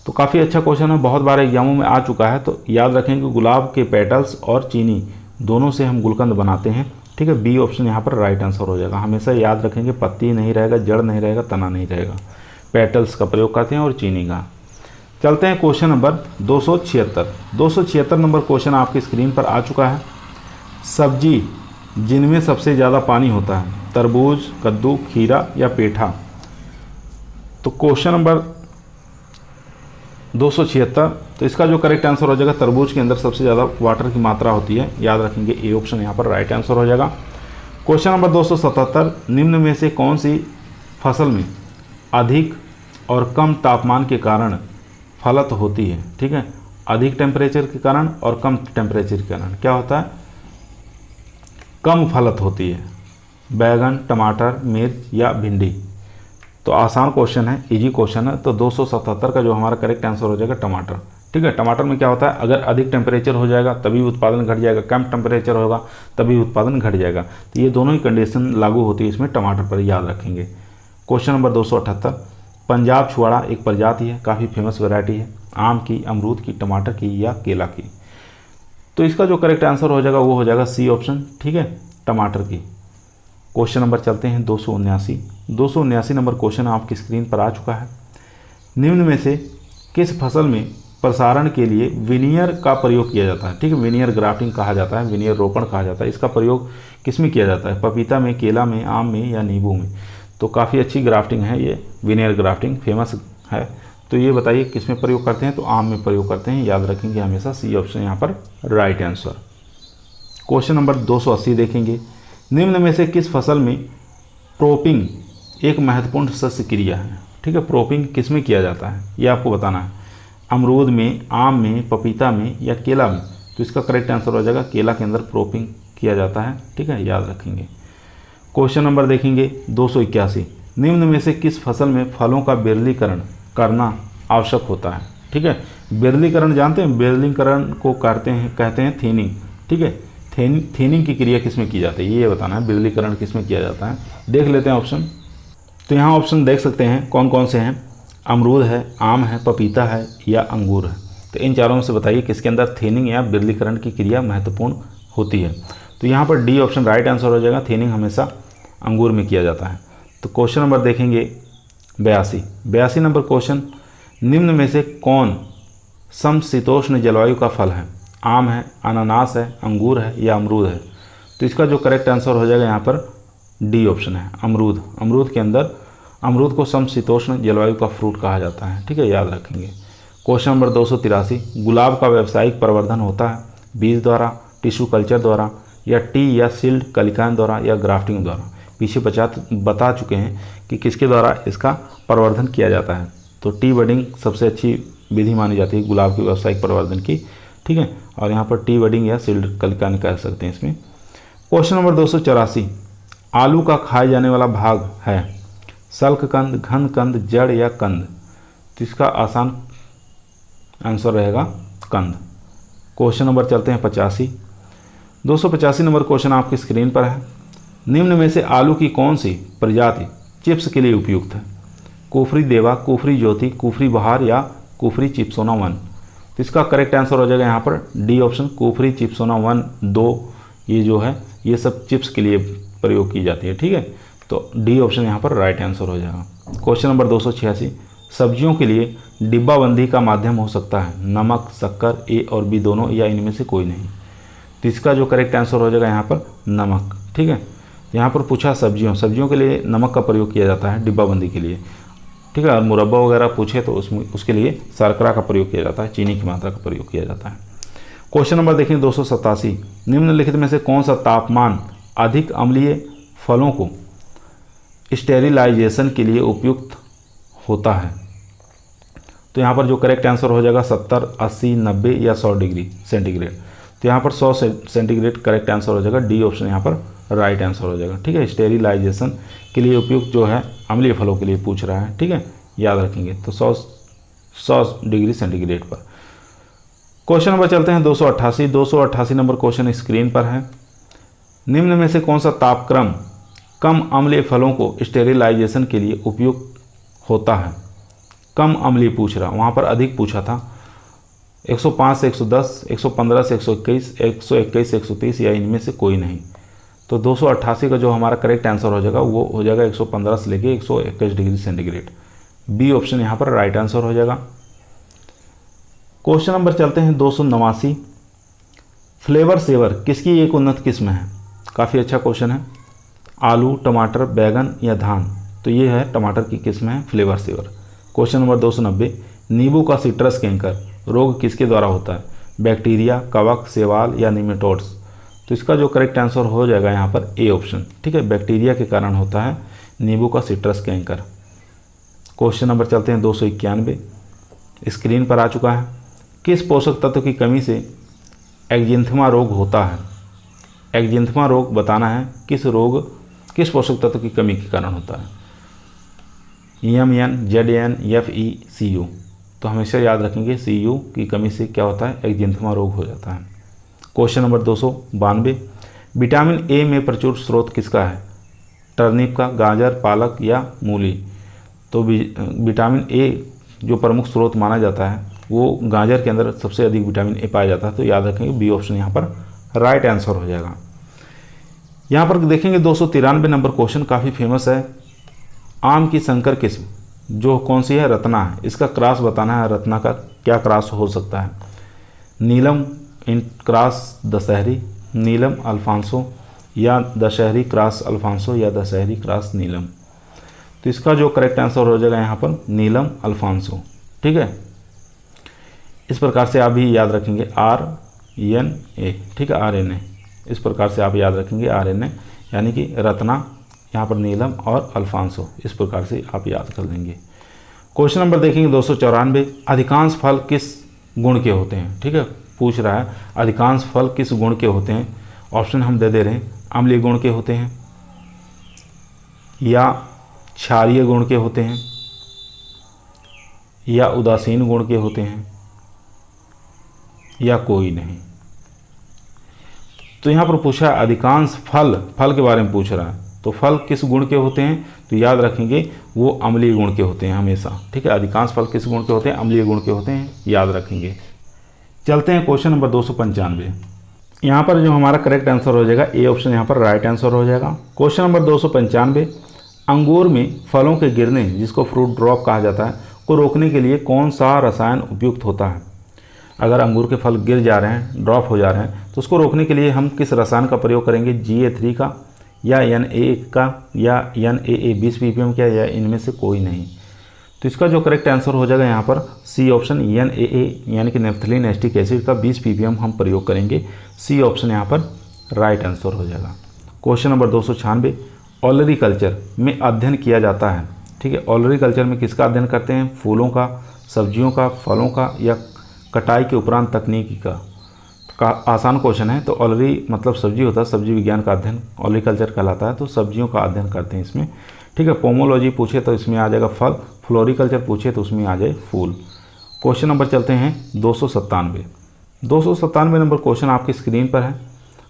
तो काफ़ी अच्छा क्वेश्चन है, बहुत बार एग्जामों में आ चुका है। तो याद रखें कि गुलाब के पेटल्स और चीनी दोनों से हम गुलकंद बनाते हैं। ठीक है, बी ऑप्शन यहाँ पर राइट आंसर हो जाएगा। हमेशा याद रखेंगे पत्ती नहीं रहेगा, जड़ नहीं रहेगा, तना नहीं रहेगा, पेटल्स का प्रयोग करते हैं और चीनी का। चलते हैं क्वेश्चन नंबर 276। 276 नंबर क्वेश्चन आपकी स्क्रीन पर आ चुका है। सब्जी जिनमें सबसे ज़्यादा पानी होता है, तरबूज, कद्दू, खीरा या पेठा? तो क्वेश्चन नंबर 276, तो इसका जो करेक्ट आंसर हो जाएगा तरबूज के अंदर सबसे ज़्यादा वाटर की मात्रा होती है, याद रखेंगे ए ऑप्शन यहाँ पर राइट आंसर हो जाएगा। Question number 277। निम्न में से कौन सी फसल में अधिक और कम तापमान के कारण फलत होती है? ठीक है, अधिक टेम्परेचर के कारण और कम टेम्परेचर के कारण क्या होता है? कम फलत होती है। बैगन, टमाटर, मिर्च या भिंडी। तो आसान क्वेश्चन है, इजी क्वेश्चन है। तो 277 का जो हमारा करेक्ट आंसर हो जाएगा टमाटर। ठीक है, टमाटर में क्या होता है, अगर अधिक टेम्परेचर हो जाएगा तभी उत्पादन घट जाएगा, कम टेम्परेचर होगा तभी उत्पादन घट जाएगा। तो ये दोनों ही कंडीशन लागू होती है इसमें टमाटर पर, याद रखेंगे। क्वेश्चन नंबर 278, पंजाब छुआड़ा एक प्रजाति है, काफ़ी फेमस वैरायटी है, आम की, अमरूद की, टमाटर की या केला की। तो इसका जो करेक्ट आंसर हो जाएगा वो हो जाएगा सी ऑप्शन। ठीक है, टमाटर की। क्वेश्चन नंबर चलते हैं 279 नंबर क्वेश्चन आपकी स्क्रीन पर आ चुका है। निम्न में से किस फसल में प्रसारण के लिए विनियर का प्रयोग किया जाता है? ठीक है, विनियर ग्राफ्टिंग कहा जाता है, विनियर रोपण कहा जाता है। इसका प्रयोग किस में किया जाता है? पपीता में, केला में, आम में या नींबू में? तो काफ़ी अच्छी ग्राफ्टिंग है ये, विनियर ग्राफ्टिंग फेमस है। तो ये बताइए किस में प्रयोग करते हैं? तो आम में प्रयोग करते हैं, याद रखेंगे हमेशा सी ऑप्शन यहाँ पर राइट आंसर। क्वेश्चन नंबर 280 देखेंगे। निम्न में से किस फसल में प्रोपिंग एक महत्वपूर्ण सस्य क्रिया है? ठीक है, प्रोपिंग किस में किया जाता है ये आपको बताना है। अमरूद में, आम में, पपीता में या केला में? तो इसका करेक्ट आंसर हो जाएगा केला के अंदर प्रोपिंग किया जाता है। ठीक है, याद रखेंगे। क्वेश्चन नंबर देखेंगे 281। निम्न में से किस फसल में फलों का बिरलीकरण करना आवश्यक होता है? ठीक है, बिरलीकरण जानते हैं, बिरलीकरण को कहते हैं थीनिंग। ठीक है, थीनिंग की क्रिया किस में की जाती है ये बताना है, बिरलीकरण किस में किया जाता है। देख लेते हैं ऑप्शन। तो यहाँ ऑप्शन देख सकते हैं कौन कौन से हैं। अमरूद है, आम है, पपीता है या अंगूर है। तो इन चारों में से बताइए किसके अंदर थीनिंग या बिरलीकरण की क्रिया महत्वपूर्ण होती है। तो यहाँ पर डी ऑप्शन राइट आंसर हो जाएगा, थीनिंग हमेशा अंगूर में किया जाता है। तो क्वेश्चन नंबर देखेंगे 82 नंबर क्वेश्चन। निम्न में से कौन समशीतोष्ण जलवायु का फल है? आम है, अनानास है, अंगूर है या अमरूद है? तो इसका जो करेक्ट आंसर हो जाएगा यहाँ पर डी ऑप्शन है, अमरूद। अमरूद के अंदर, अमरूद को समशीतोष्ण जलवायु का फ्रूट कहा जाता है। ठीक है, याद रखेंगे। Question number 283। गुलाब का व्यावसायिक प्रवर्धन होता है बीज द्वारा, टिश्यू कल्चर द्वारा या टी या सील्ड कलिकान द्वारा या ग्राफ्टिंग द्वारा? पीछे बता चुके हैं कि किसके द्वारा इसका प्रवर्धन किया जाता है। तो टी बडिंग सबसे अच्छी विधि मानी जाती है गुलाब के व्यावसायिक प्रवर्धन की। ठीक है, और यहाँ पर टी बडिंग या सील्ड कलिकान कह सकते हैं इसमें। Question number 284। आलू का खाए जाने वाला भाग है सल्ककंद, घन कंद, जड़ या कंद? तो इसका आसान आंसर रहेगा कंद। क्वेश्चन नंबर चलते हैं 85। 285 नंबर क्वेश्चन आपकी स्क्रीन पर है। निम्न में से आलू की कौन सी प्रजाति चिप्स के लिए उपयुक्त है? कुफरी देवा, कुफरी ज्योति, कुफरी बहार या कुफरी चिप्सोना 1? तो इसका करेक्ट आंसर हो जाएगा यहाँ पर डी ऑप्शन, कुफरी चिप्सोना 1, 2। ये जो है ये सब चिप्स के लिए प्रयोग की जाती है। ठीक है, तो डी ऑप्शन यहाँ पर राइट आंसर हो जाएगा। Question number 286। सब्जियों के लिए डिब्बाबंदी का माध्यम हो सकता है नमक, शक्कर, ए और बी दोनों या इनमें से कोई नहीं? तो इसका जो करेक्ट आंसर हो जाएगा यहाँ पर नमक। ठीक है, यहाँ पर पूछा सब्जियों के लिए नमक का प्रयोग किया जाता है डिब्बाबंदी के लिए। ठीक है, और मुरब्बा वगैरह पूछे तो उसके लिए शर्करा का प्रयोग किया जाता है, चीनी की मात्रा का प्रयोग किया जाता है। क्वेश्चन नंबर देखिए 287। निम्नलिखित में से कौन सा तापमान अधिक अम्लीय फलों को स्टेरिलाइजेशन के लिए उपयुक्त होता है? तो यहाँ पर जो करेक्ट आंसर हो जाएगा 70, 80, 90 या 100 डिग्री सेंटीग्रेड। तो यहाँ पर 100 सेंटीग्रेड करेक्ट आंसर हो जाएगा, डी ऑप्शन यहाँ पर राइट आंसर हो जाएगा। ठीक है, स्टेरिलाइजेशन के लिए उपयुक्त जो है अम्लीय फलों के लिए पूछ रहा है। ठीक है, याद रखेंगे। तो 100 डिग्री सेंटीग्रेड पर। क्वेश्चन नंबर चलते हैं 288 नंबर क्वेश्चन स्क्रीन पर है। निम्न में से कौन सा तापक्रम कम अम्लीय फलों को स्टेरिलाइजेशन के लिए उपयुक्त होता है? कम अम्लीय पूछ रहा, वहाँ पर अधिक पूछा था 105 से 110, 115 से 121, 121 से 130 या इनमें से कोई नहीं? तो 288 का जो हमारा करेक्ट आंसर हो जाएगा वो हो जाएगा 115 से लेके 121 डिग्री सेंटीग्रेड। बी ऑप्शन यहाँ पर राइट आंसर हो जाएगा। क्वेश्चन नंबर चलते हैं 289। फ्लेवर सेवर किसकी एक उन्नत किस्म है? काफ़ी अच्छा क्वेश्चन है। आलू, टमाटर, बैगन या धान? तो ये है टमाटर की किस्म है फ्लेवर सेवर। Question number 290। नींबू का सिट्रस कैंकर रोग किसके द्वारा होता है? बैक्टीरिया, कवक, शैवाल या निमेटोड्स? तो इसका जो करेक्ट आंसर हो जाएगा यहाँ पर ए ऑप्शन। ठीक है, बैक्टीरिया के कारण होता है नींबू का सिट्रस कैंकर। क्वेश्चन नंबर चलते हैं 291, स्क्रीन पर आ चुका है। किस पोषक तत्व की कमी से एक्जिंथमा रोग होता है? एक्जिंथमा रोग बताना है, किस रोग किस पोषक तत्व की कमी के कारण होता है? EMN, ZN, FE, CU। तो हमेशा याद रखेंगे CU की कमी से क्या होता है? एक्जिंथमा रोग हो जाता है। क्वेश्चन नंबर 292, विटामिन ए में प्रचुर स्रोत किसका है? टर्निप का, गाजर, पालक या मूली? तो विटामिन ए जो प्रमुख स्रोत माना जाता है वो गाजर के अंदर सबसे अधिक विटामिन ए पाया जाता है। तो याद रखेंगे बी ऑप्शन यहाँ पर राइट आंसर हो जाएगा। यहाँ पर देखेंगे 293 नंबर क्वेश्चन काफ़ी फेमस है। आम की संकर किस्म जो कौन सी है? रत्ना है। इसका क्रॉस बताना है, रत्ना का क्या क्रॉस हो सकता है? नीलम इन क्रॉस दशहरी, नीलम अल्फांसो, या दशहरी क्रॉस अल्फांसो, या दशहरी क्रॉस नीलम? तो इसका जो करेक्ट आंसर हो जाएगा यहाँ पर नीलम अल्फांसो। ठीक है, इस प्रकार से आप भी याद रखेंगे RNA। ठीक है, RNA इस प्रकार से आप याद रखेंगे RNA, यानी कि रत्ना, यहाँ पर नीलम और अल्फांसो, इस प्रकार से आप याद कर देंगे। क्वेश्चन नंबर देखेंगे 294, अधिकांश फल किस गुण के होते हैं? ठीक है, पूछ रहा है अधिकांश फल किस गुण के होते हैं। ऑप्शन हम दे रहे हैं, अम्लीय गुण के होते हैं, या क्षारीय गुण के होते हैं, या उदासीन गुण के होते हैं, या कोई नहीं। तो यहाँ पर पूछा है अधिकांश फल के बारे में पूछ रहा है, तो फल किस गुण के होते हैं? तो याद रखेंगे वो अम्लीय गुण के होते हैं हमेशा। ठीक है, अधिकांश फल किस गुण के होते हैं? अम्लीय गुण के होते हैं, याद रखेंगे। चलते हैं क्वेश्चन नंबर 295। यहाँ पर जो हमारा करेक्ट आंसर हो जाएगा ए ऑप्शन यहाँ पर राइट आंसर हो जाएगा। क्वेश्चन नंबर 295, अंगूर में फलों के गिरने जिसको फ्रूट ड्रॉप कहा जाता है को रोकने के लिए कौन सा रसायन उपयुक्त होता है? अगर अंगूर के फल गिर जा रहे हैं, ड्रॉप हो जा रहे हैं, तो उसको रोकने के लिए हम किस रसायन का प्रयोग करेंगे? GA3 का, या NA का, या NAA 20 ppm का, या इनमें से कोई नहीं? तो इसका जो करेक्ट आंसर हो जाएगा यहाँ पर सी ऑप्शन NAA यानी कि नेफ्थलीन एस्टिक एसिड का 20 ppm हम प्रयोग करेंगे। सी ऑप्शन यहाँ पर राइट आंसर हो जाएगा। क्वेश्चन नंबर 296, ऑलरी कल्चर में अध्ययन किया जाता है। ठीक है, ऑलरी कल्चर में किसका अध्ययन करते हैं? फूलों का, सब्जियों का, फलों का, या कटाई के उपरांत तकनीकी का आसान क्वेश्चन है। तो ऑलरी मतलब सब्जी होता है, सब्जी विज्ञान का अध्ययन ऑलरी कल्चर कहलाता है। तो सब्जियों का अध्ययन करते हैं इसमें। ठीक है, पोमोलॉजी पूछे तो इसमें आ जाएगा फल, फ्लोरिकल्चर पूछे तो उसमें आ जाए फूल। क्वेश्चन नंबर चलते हैं 297। 297 नंबर क्वेश्चन आपकी स्क्रीन पर है।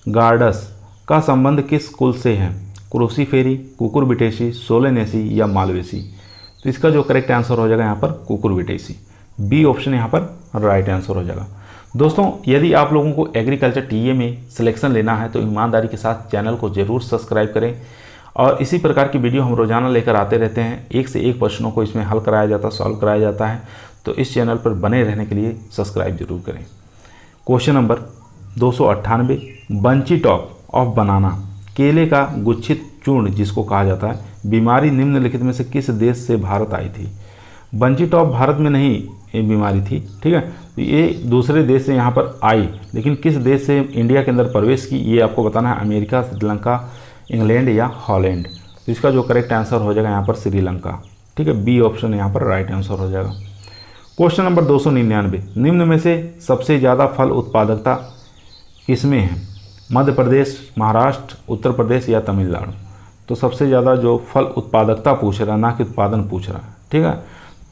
गार्डस का संबंध किस कुल से है? क्रूसीफेरी, कुकुरबिटेसी, सोलेनेसी, या मालवेसी? तो इसका जो करेक्ट आंसर हो जाएगा यहाँ पर कुकुरबिटेसी। बी ऑप्शन यहाँ पर राइट आंसर हो जाएगा। दोस्तों, यदि आप लोगों को एग्रीकल्चर टीए में सिलेक्शन लेना है तो ईमानदारी के साथ चैनल को ज़रूर सब्सक्राइब करें, और इसी प्रकार की वीडियो हम रोजाना लेकर आते रहते हैं। एक से एक प्रश्नों को इसमें हल कराया जाता है, सॉल्व कराया जाता है। तो इस चैनल पर बने रहने के लिए सब्सक्राइब जरूर करें। Question number 298, bunchy top of बनाना, केले का गुच्छित चूर्ण जिसको कहा जाता है, बीमारी निम्नलिखित में से किस देश से भारत आई थी? बंची टॉप भारत में नहीं ये बीमारी थी। ठीक है, तो ये दूसरे देश से यहाँ पर आई, लेकिन किस देश से इंडिया के अंदर प्रवेश की ये आपको बताना है। अमेरिका, श्रीलंका, इंग्लैंड, या हॉलैंड? तो इसका जो करेक्ट आंसर हो जाएगा यहाँ पर श्रीलंका। ठीक है, बी ऑप्शन यहाँ पर राइट आंसर हो जाएगा। क्वेश्चन नंबर 299, निम्न में से सबसे ज़्यादा फल उत्पादकता किसमें है? मध्य प्रदेश, महाराष्ट्र, उत्तर प्रदेश, या तमिलनाडु? तो सबसे ज़्यादा जो फल उत्पादकता पूछ रहा है, ना कि उत्पादन पूछ रहा है। ठीक है,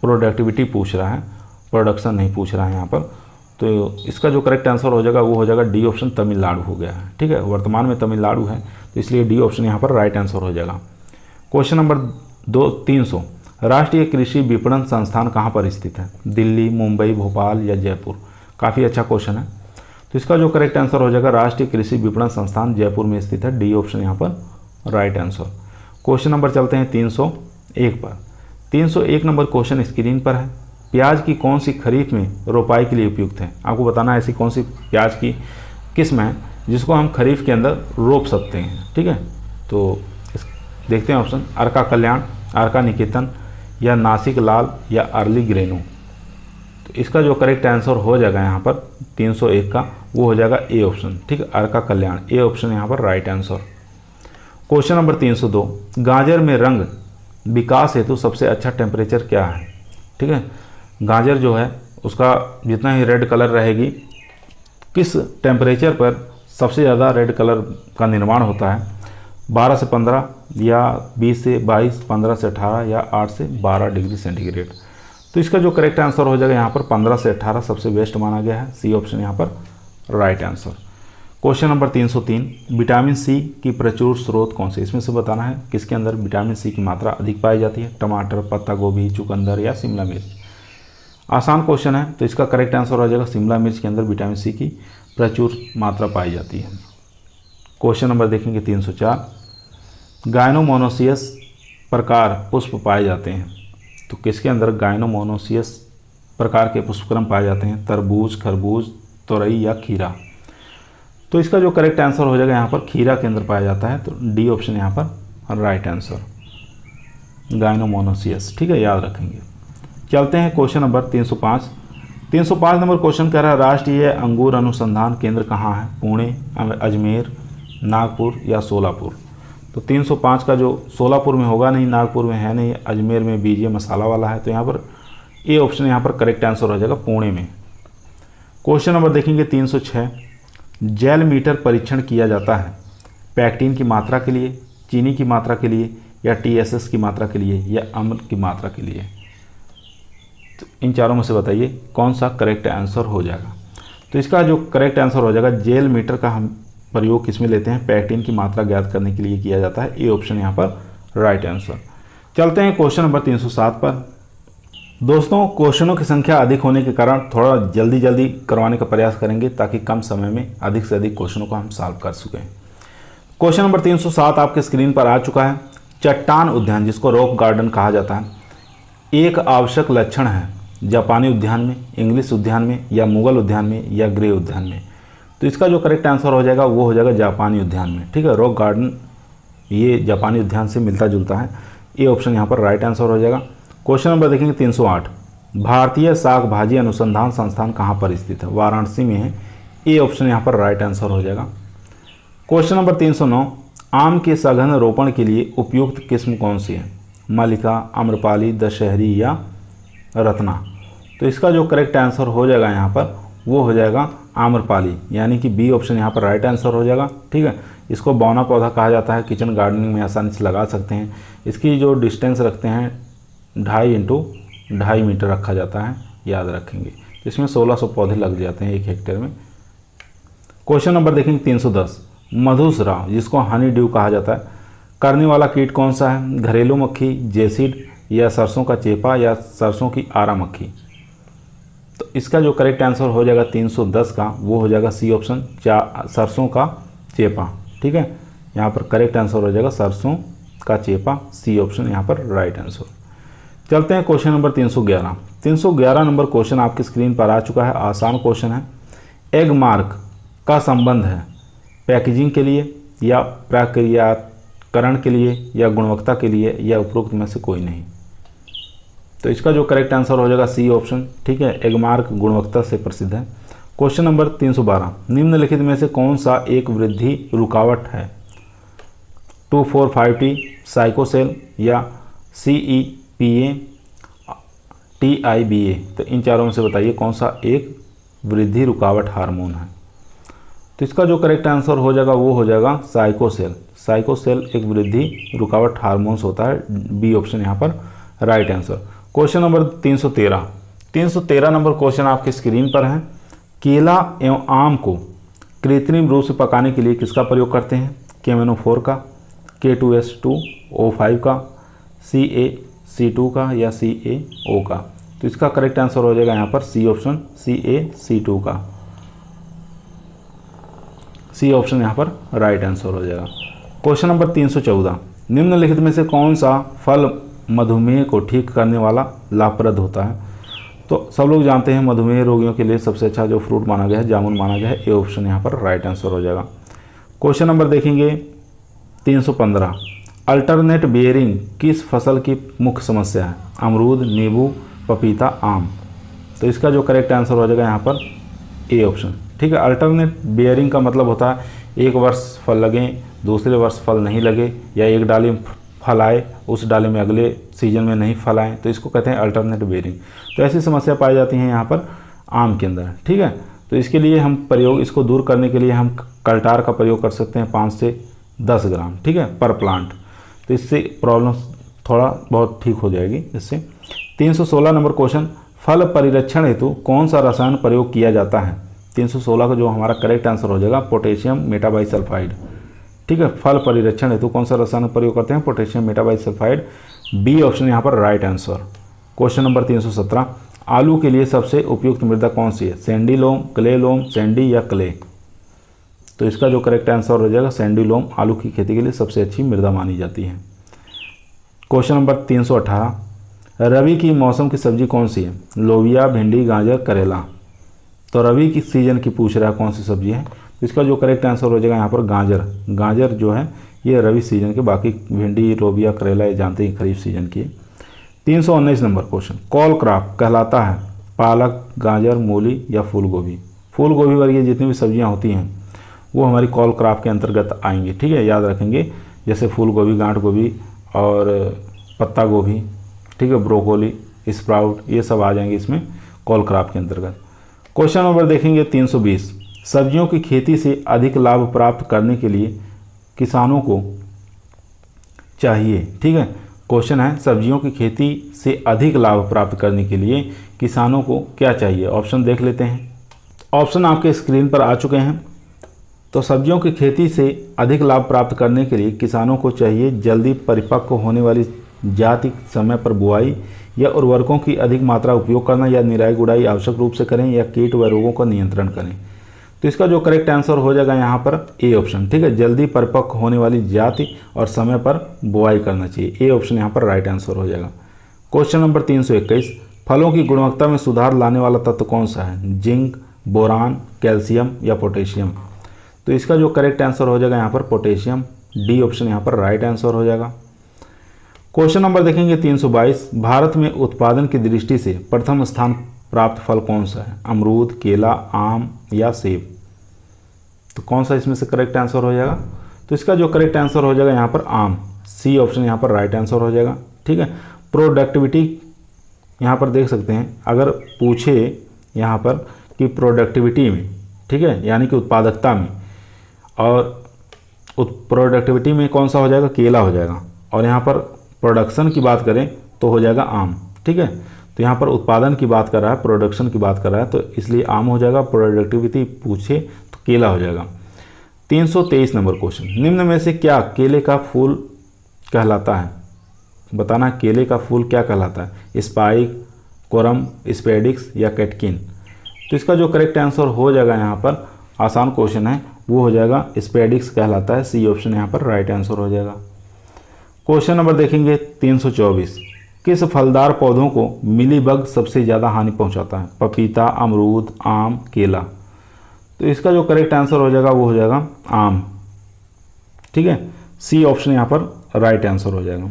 प्रोडक्टिविटी पूछ रहा है, प्रोडक्शन नहीं पूछ रहा है यहाँ पर। तो इसका जो करेक्ट आंसर हो जाएगा वो हो जाएगा डी ऑप्शन, तमिलनाडु हो गया है। ठीक है, वर्तमान में तमिलनाडु है, तो इसलिए डी ऑप्शन यहाँ पर राइट आंसर हो जाएगा। क्वेश्चन नंबर 300, राष्ट्रीय कृषि विपणन संस्थान कहाँ पर स्थित है? दिल्ली, मुंबई, भोपाल, या जयपुर? काफ़ी अच्छा क्वेश्चन है। तो इसका जो करेक्ट आंसर हो जाएगा राष्ट्रीय कृषि विपणन संस्थान जयपुर में स्थित है। डी ऑप्शन यहाँ पर राइट आंसर। क्वेश्चन नंबर चलते हैं 301 पर। 301 नंबर क्वेश्चन स्क्रीन पर है। प्याज की कौन सी खरीफ में रोपाई के लिए उपयुक्त है? आपको बताना है ऐसी कौन सी प्याज की किस्म है जिसको हम खरीफ के अंदर रोप सकते हैं। ठीक है, तो देखते हैं ऑप्शन, अर्का कल्याण, अर्का निकेतन, या नासिक लाल, या अर्ली ग्रेनो? तो इसका जो करेक्ट आंसर हो जाएगा यहाँ पर 301 का वो हो जाएगा ए ऑप्शन। ठीक है, अर्का कल्याण, ए ऑप्शन यहाँ पर राइट आंसर। क्वेश्चन नंबर 302, गाजर में रंग विकास हेतु सबसे अच्छा टेम्परेचर क्या है? ठीक है, गाजर जो है उसका जितना ही रेड कलर रहेगी, किस टेम्परेचर पर सबसे ज़्यादा रेड कलर का निर्माण होता है? 12 से 15 या 20 से 22, 15 से 18 या 8 से 12 डिग्री सेंटीग्रेड। तो इसका जो करेक्ट आंसर हो जाएगा यहाँ पर 15 से 18 सबसे बेस्ट माना गया है। सी ऑप्शन यहाँ पर right answer. Question number 303, vitamin C की प्रचुर स्रोत कौन से? इसमें से बताना है किसके अंदर विटामिन सी की मात्रा अधिक पाई जाती है। टमाटर, पत्ता गोभी, चुकंदर या शिमला मिर्च। आसान क्वेश्चन है, तो इसका करेक्ट आंसर हो जाएगा शिमला मिर्च के अंदर विटामिन सी की प्रचुर मात्रा पाई जाती है। क्वेश्चन नंबर देखेंगे 304, गायनोमोनोसियस प्रकार पुष्प पाए जाते हैं। तो किसके अंदर गायनोमोनोसियस प्रकार के पुष्पक्रम पाए जाते हैं? तरबूज, खरबूज, तोरई या खीरा। तो इसका जो करेक्ट आंसर हो जाएगा यहाँ पर खीरा के अंदर पाया जाता है। तो डी ऑप्शन यहाँ पर राइट आंसर, गायनोमोनोसियस। ठीक है, याद रखेंगे। चलते हैं क्वेश्चन नंबर 305। 305 नंबर क्वेश्चन कह रहा है राष्ट्रीय अंगूर अनुसंधान केंद्र कहाँ है? पुणे, अजमेर, नागपुर या सोलापुर। तो 305 का जो सोलापुर में होगा नहीं, नागपुर में है नहीं, अजमेर में बीजे मसाला वाला है। तो यहाँ पर ए ऑप्शन यहाँ पर करेक्ट आंसर हो जाएगा पुणे में। क्वेश्चन नंबर देखेंगे 306, जेल मीटर परीक्षण किया जाता है पैक्टिन की मात्रा के लिए, चीनी की मात्रा के लिए या टीएसएस की मात्रा के लिए या अम्ल की मात्रा के लिए। तो इन चारों में से बताइए कौन सा करेक्ट आंसर हो जाएगा। तो इसका जो करेक्ट आंसर हो जाएगा, जेल मीटर का हम प्रयोग किसमें लेते हैं? पैक्टिन की मात्रा ज्ञात करने के लिए किया जाता है। ए ऑप्शन यहाँ पर राइट आंसर। चलते हैं क्वेश्चन नंबर 307 पर। दोस्तों, क्वेश्चनों की संख्या अधिक होने के कारण थोड़ा जल्दी करवाने का प्रयास करेंगे ताकि कम समय में अधिक से अधिक क्वेश्चनों को हम सॉल्व कर सकें। क्वेश्चन नंबर 307 आपके स्क्रीन पर आ चुका है। चट्टान उद्यान, जिसको रॉक गार्डन कहा जाता है, एक आवश्यक लक्षण है जापानी उद्यान में, इंग्लिश उद्यान में या मुगल उद्यान में या ग्रे उद्यान में। तो इसका जो करेक्ट आंसर हो जाएगा वो हो जाएगा जापानी उद्यान में। ठीक है, रॉक गार्डन ये जापानी उद्यान से मिलता जुलता है। ये ऑप्शन यहाँ पर राइट आंसर हो जाएगा। क्वेश्चन नंबर देखेंगे 308, भारतीय शाक भाजी अनुसंधान संस्थान कहाँ पर स्थित है? वाराणसी में है। ए ऑप्शन यहाँ पर राइट आंसर हो जाएगा। क्वेश्चन नंबर 309, आम के सघन रोपण के लिए उपयुक्त किस्म कौन सी है? मलिका, आम्रपाली, दशहरी या रत्ना। तो इसका जो करेक्ट आंसर हो जाएगा यहाँ पर वो हो जाएगा आम्रपाली, यानी कि बी ऑप्शन यहाँ पर राइट आंसर हो जाएगा। ठीक है, इसको बौना पौधा कहा जाता है, किचन गार्डनिंग में आसानी से लगा सकते हैं। इसकी जो डिस्टेंस रखते हैं 2.5 × 2.5 मीटर रखा जाता है, याद रखेंगे। इसमें 1600 पौधे लग जाते हैं 1 हेक्टेयर में। क्वेश्चन नंबर देखेंगे 310, मधुस्राव, जिसको हनी ड्यू कहा जाता है, करने वाला कीट कौन सा है? घरेलू मक्खी, जेसिड या सरसों का चेपा या सरसों की आरा मक्खी। तो इसका जो करेक्ट आंसर हो जाएगा 310 का वो हो जाएगा सी ऑप्शन, सरसों का चेपा। ठीक है, यहाँ पर करेक्ट आंसर हो जाएगा सरसों का चेपा। सी ऑप्शन यहाँ पर राइट आंसर। चलते हैं क्वेश्चन नंबर 311। 311 नंबर क्वेश्चन आपकी स्क्रीन पर आ चुका है। आसान क्वेश्चन है। एग मार्क का संबंध है पैकेजिंग के लिए या प्रक्रियाकरण के लिए या गुणवत्ता के लिए या उपरोक्त में से कोई नहीं। तो इसका जो करेक्ट आंसर हो जाएगा सी ऑप्शन। ठीक है, एग मार्क गुणवत्ता से प्रसिद्ध है। क्वेश्चन नंबर 312, निम्नलिखित में से कौन सा एक वृद्धि रुकावट है? 2,4,5-T, साइकोसेल या CEPA, TIBA। तो इन चारों में से बताइए कौन सा एक वृद्धि रुकावट हार्मोन है। तो इसका जो करेक्ट आंसर हो जाएगा वो हो जाएगा साइकोसेल। साइकोसेल एक वृद्धि रुकावट हार्मोन्स होता है। बी ऑप्शन यहाँ पर right answer. Question number 313। 313 number question आपके स्क्रीन पर है। केला एवं आम को कृत्रिम रूप से पकाने के लिए किसका प्रयोग करते हैं? KMNO4 का, K2S2O5 का, CaC2 का या CaO का। तो इसका करेक्ट आंसर हो जाएगा यहाँ पर सी ऑप्शन, CaC2 का। सी ऑप्शन यहाँ पर राइट आंसर हो जाएगा। क्वेश्चन नंबर 314, निम्नलिखित में से कौन सा फल मधुमेह को ठीक करने वाला लाभप्रद होता है? तो सब लोग जानते हैं मधुमेह रोगियों के लिए सबसे अच्छा जो फ्रूट माना गया है जामुन माना गया है। ए ऑप्शन यहाँ पर राइट आंसर हो जाएगा। क्वेश्चन नंबर देखेंगे 315, अल्टरनेट बियरिंग किस फसल की मुख्य समस्या है? अमरूद, नींबू, पपीता, आम। तो इसका जो करेक्ट आंसर हो जाएगा यहाँ पर ए ऑप्शन। ठीक है, अल्टरनेट बियरिंग का मतलब होता है एक वर्ष फल लगे, दूसरे वर्ष फल नहीं लगे, या एक डाली फल आए उस डाली में अगले सीजन में नहीं फल आए, तो इसको कहते हैं अल्टरनेट बियरिंग। तो ऐसी समस्या पाई जाती है यहाँ पर आम के अंदर। ठीक है, तो इसके लिए हम इसको दूर करने के लिए हम कल्टार का प्रयोग कर सकते हैं 5 से 10 ग्राम, ठीक है, पर प्लांट। तो इससे प्रॉब्लम थोड़ा बहुत ठीक हो जाएगी इससे। 316 नंबर क्वेश्चन, फल परिरक्षण हेतु कौन सा रसायन प्रयोग किया जाता है? 316 का जो हमारा करेक्ट आंसर हो जाएगा पोटेशियम मेटाबाइसल्फाइड, ठीक है। फल परिरक्षण हेतु कौन सा रसायन प्रयोग करते हैं? पोटेशियम मेटाबाइसल्फाइड, बी ऑप्शन यहाँ पर राइट आंसर। क्वेश्चन नंबर 317, आलू के लिए सबसे उपयुक्त मृदा कौन सी है? सैंडी लोम, क्ले लोम, सैंडी या क्ले? तो इसका जो करेक्ट आंसर हो जाएगा सैंडी लोम आलू की खेती के लिए सबसे अच्छी मृदा मानी जाती है। क्वेश्चन नंबर 318, रबी की मौसम की सब्जी कौन सी है? लोबिया, भिंडी, गाजर, करेला। तो रबी की सीजन की पूछ रहा है कौन सी सब्जी है, तो इसका जो करेक्ट आंसर हो जाएगा यहाँ पर गाजर। गाजर जो है ये रबी सीजन के, बाकी भिंडी, लोबिया, करेला ये जानते हैं खरीफ सीजन की। 319 नंबर क्वेश्चन, कॉल क्रॉप कहलाता है पालक, गाजर, मूली या फूल गोभी? फूल गोभी वर्गीय जितनी भी सब्जियां होती हैं वो हमारी कॉल क्रॉप के अंतर्गत आएंगी, ठीक है, याद रखेंगे। जैसे फूल गोभी, गांठ गोभी और पत्ता गोभी, ठीक है, ब्रोकोली, स्प्राउट, ये सब आ जाएंगे इसमें कॉल क्रॉप के अंतर्गत। क्वेश्चन नंबर देखेंगे 320, सब्जियों की खेती से अधिक लाभ प्राप्त करने के लिए किसानों को चाहिए, ठीक है। क्वेश्चन है सब्जियों की खेती से अधिक लाभ प्राप्त करने के लिए किसानों को क्या चाहिए? ऑप्शन देख लेते हैं। ऑप्शन आपके स्क्रीन पर आ चुके हैं। तो सब्जियों की खेती से अधिक लाभ प्राप्त करने के लिए किसानों को चाहिए जल्दी परिपक्व होने वाली जाति, समय पर बुआई या उर्वरकों की अधिक मात्रा उपयोग करना, या निराई गुड़ाई आवश्यक रूप से करें, या कीट व रोगों का नियंत्रण करें। तो इसका जो करेक्ट आंसर हो जाएगा यहाँ पर ए ऑप्शन, ठीक है, जल्दी परिपक्व होने वाली जाति और समय पर बुआई करना चाहिए। ए ऑप्शन यहाँ पर राइट आंसर हो जाएगा। क्वेश्चन नंबर 321, फलों की गुणवत्ता में सुधार लाने वाला तत्व कौन सा है? जिंक, बोरान, कैल्शियम या पोटेशियम? तो इसका जो करेक्ट आंसर हो जाएगा यहाँ पर पोटेशियम, डी ऑप्शन यहाँ पर राइट आंसर हो जाएगा। क्वेश्चन नंबर देखेंगे 322, भारत में उत्पादन की दृष्टि से प्रथम स्थान प्राप्त फल कौन सा है? अमरूद, केला, आम या सेब? तो कौन सा इसमें से करेक्ट आंसर हो जाएगा? तो इसका जो करेक्ट आंसर हो जाएगा यहाँ पर आम, सी ऑप्शन यहाँ पर राइट आंसर हो जाएगा, ठीक है। प्रोडक्टिविटी यहाँ पर देख सकते हैं, अगर पूछे यहाँ पर कि प्रोडक्टिविटी में, ठीक है, यानी कि उत्पादकता में, और प्रोडक्टिविटी में कौन सा हो जाएगा? केला हो जाएगा। और यहाँ पर प्रोडक्शन की बात करें तो हो जाएगा आम, ठीक है। तो यहाँ पर उत्पादन की बात कर रहा है, प्रोडक्शन की बात कर रहा है, तो इसलिए आम हो जाएगा। प्रोडक्टिविटी पूछे तो केला हो जाएगा। 323 नंबर क्वेश्चन, निम्न में से क्या केले का फूल कहलाता है? बताना केले का फूल क्या कहलाता है? स्पाइक, कोरम, स्पेडिक्स या कैटकिन? तो इसका जो करेक्ट आंसर हो जाएगा यहाँ पर, आसान क्वेश्चन है, वो हो जाएगा स्पेडिक्स कहलाता है, सी ऑप्शन यहाँ पर राइट आंसर हो जाएगा। क्वेश्चन नंबर देखेंगे 324, किस फलदार पौधों को मिलीबग सबसे ज़्यादा हानि पहुंचाता है? पपीता, अमरूद, आम, केला? तो इसका जो करेक्ट आंसर हो जाएगा वो हो जाएगा आम, ठीक है, सी ऑप्शन यहाँ पर राइट आंसर हो जाएगा।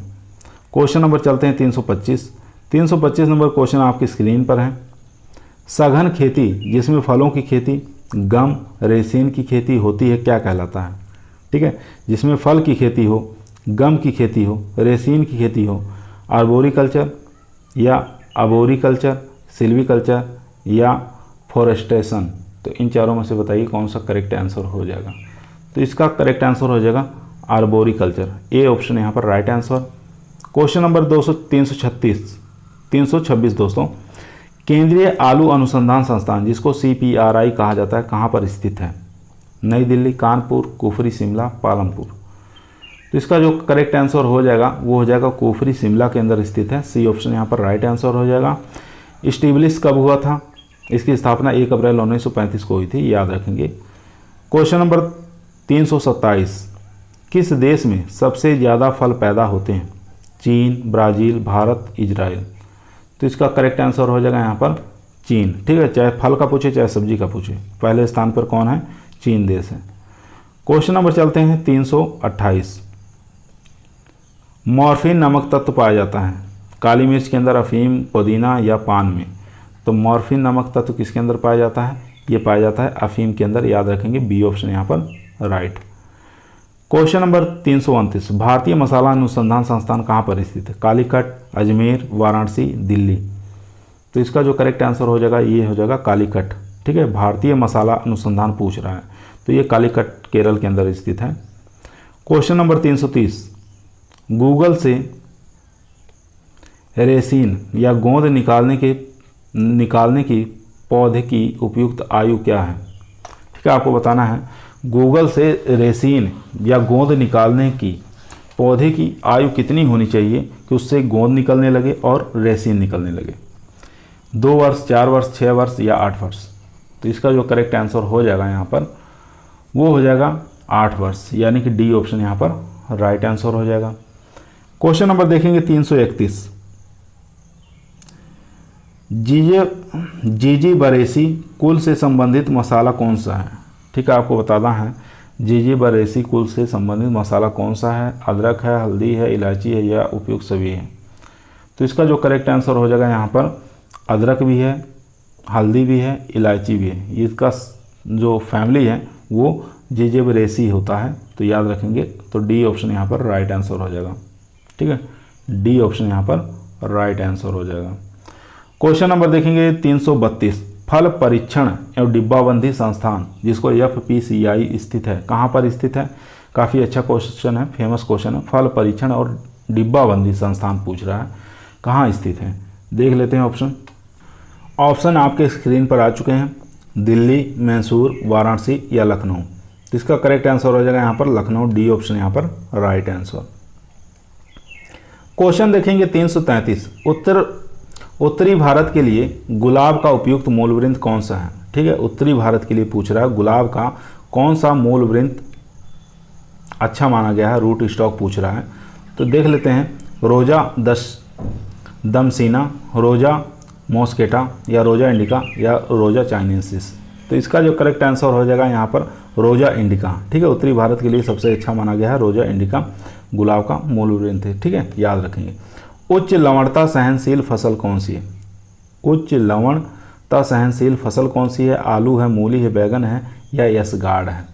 क्वेश्चन नंबर चलते हैं 325। 325 नंबर क्वेश्चन आपकी स्क्रीन पर है। सघन खेती जिसमें फलों की खेती, गम, रेसिन की खेती होती है क्या कहलाता है? ठीक है, जिसमें फल की खेती हो, गम की खेती हो, रेसिन की खेती हो, आर्बोरिकल्चर या अबोरिकल्चर, सिल्वीकल्चर या फॉरेस्टेशन? तो इन चारों में से बताइए कौन सा करेक्ट आंसर हो जाएगा। तो इसका करेक्ट आंसर हो जाएगा आर्बोरिकल्चर, ए ऑप्शन यहाँ पर राइट आंसर। क्वेश्चन नंबर 326 दोस्तों, केंद्रीय आलू अनुसंधान संस्थान जिसको CPRI कहा जाता है कहाँ पर स्थित है? नई दिल्ली, कानपुर, कुफरी, शिमला, पालमपुर? तो इसका जो करेक्ट आंसर हो जाएगा वो हो जाएगा कुफरी, शिमला के अंदर स्थित है, सी ऑप्शन यहाँ पर राइट आंसर हो जाएगा। इस्टेब्लिश कब हुआ था? इसकी स्थापना 1 अप्रैल 1935 को हुई थी, याद रखेंगे। क्वेश्चन नंबर 327, किस देश में सबसे ज़्यादा फल पैदा होते हैं? चीन, ब्राज़ील, भारत, इजराइल? तो इसका करेक्ट आंसर हो जाएगा यहाँ पर चीन, ठीक है, चाहे फल का पूछे चाहे सब्जी का पूछे, पहले स्थान पर कौन है? चीन देश है। क्वेश्चन नंबर चलते हैं 328, मॉर्फिन नामक तत्व पाया जाता है काली मिर्च के अंदर, अफीम, पुदीना या पान में? तो मॉर्फिन नामक तत्व किसके अंदर पाया जाता है? ये पाया जाता है अफीम के अंदर, याद रखेंगे, बी ऑप्शन यहाँ पर राइट। क्वेश्चन नंबर 329, भारतीय मसाला अनुसंधान संस्थान कहाँ पर स्थित है? कालीकट, अजमेर, वाराणसी, दिल्ली? तो इसका जो करेक्ट आंसर हो जाएगा ये हो जाएगा कालीकट, ठीक है, भारतीय मसाला अनुसंधान पूछ रहा है, तो ये कालीकट केरल के अंदर स्थित है। क्वेश्चन नंबर 330, गूगल से रेसिन या गोंद निकालने की पौधे की उपयुक्त आयु क्या है। ठीक है, आपको बताना है गूगल से रेसिन या गोंद निकालने की पौधे की आयु कितनी होनी चाहिए कि उससे गोंद निकलने लगे और रेसिन निकलने लगे। 2 वर्ष, 4 वर्ष, 6 वर्ष या 8 वर्ष। तो इसका जो करेक्ट आंसर हो जाएगा यहाँ पर वो हो जाएगा 8 वर्ष, यानी कि डी ऑप्शन यहाँ पर राइट आंसर हो जाएगा। क्वेश्चन नंबर देखेंगे 331, जीजी बरेसी कुल से संबंधित मसाला कौन सा है। ठीक है, आपको बताना है जीजी बरेसी कुल से संबंधित मसाला कौन सा है। अदरक है, हल्दी है, इलायची है या उपयुक्त सभी है। तो इसका जो करेक्ट आंसर हो जाएगा यहाँ पर अदरक भी है, हल्दी भी है, इलायची भी है। इसका जो फैमिली है वो जीजी बरेसी होता है, तो याद रखेंगे। तो डी ऑप्शन यहाँ पर राइट आंसर हो जाएगा। ठीक है, डी ऑप्शन यहाँ पर राइट आंसर हो जाएगा। क्वेश्चन नंबर देखेंगे 332, फल परीक्षण एवं डिब्बाबंदी संस्थान जिसको FPCI स्थित है, कहाँ पर स्थित है। काफ़ी अच्छा क्वेश्चन है, फेमस क्वेश्चन है। फल परीक्षण और डिब्बाबंदी संस्थान पूछ रहा है, कहाँ स्थित है। देख लेते हैं ऑप्शन आपके स्क्रीन पर आ चुके हैं। दिल्ली, मैसूर, वाराणसी या लखनऊ। तो इसका करेक्ट आंसर हो जाएगा यहाँ पर लखनऊ, डी ऑप्शन यहाँ पर राइट आंसर। क्वेश्चन देखेंगे 333, उत्तरी भारत के लिए गुलाब का उपयुक्त मूलवृंत कौन सा है। ठीक है, उत्तरी भारत के लिए पूछ रहा है गुलाब का कौन सा मूलवृंत अच्छा माना गया है, रूट स्टॉक पूछ रहा है। तो देख लेते हैं रोजा दमसीना, रोजा मॉस्केटा या रोजा इंडिका या रोजा चाइनेसिस। तो इसका जो करेक्ट आंसर हो जाएगा यहाँ पर रोजा इंडिका। ठीक है, उत्तरी भारत के लिए सबसे अच्छा माना गया है रोजा इंडिका, गुलाब का मूलवृंत है। ठीक है, याद रखेंगे। उच्च लवणता सहनशील फसल कौन सी है। उच्च लवणता सहनशील फसल कौन सी है। आलू है, मूली है, बैगन है या यशगार्ड है।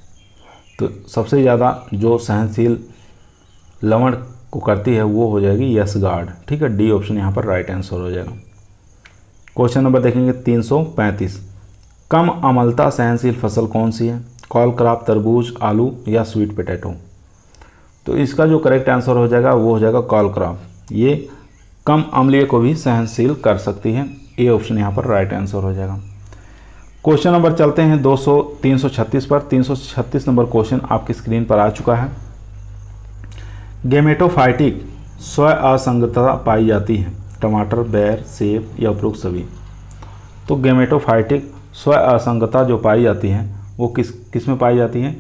तो सबसे ज़्यादा जो सहनशील लवण को करती है वो हो जाएगी यशगार्ड। ठीक है, डी ऑप्शन यहाँ पर राइट आंसर हो जाएगा। क्वेश्चन नंबर देखेंगे 335, कम अम्लता सहनशील फसल कौन सी है। कॉलक्रॉप, तरबूज, आलू या स्वीट पोटैटो। तो इसका जो करेक्ट आंसर हो जाएगा वो हो जाएगा कॉलक्रॉप। ये कम अम्लीय को भी सहनशील कर सकती है। ए ऑप्शन यहाँ पर राइट आंसर हो जाएगा। क्वेश्चन नंबर चलते हैं 336 पर। 336 नंबर क्वेश्चन आपकी स्क्रीन पर आ चुका है। गेमेटोफाइटिक स्व असंगतता पाई जाती है। टमाटर, बेर, सेब या उपरोक्त सभी। तो गेमेटोफाइटिक स्व असंगतता जो पाई जाती है वो किस में पाई जाती है।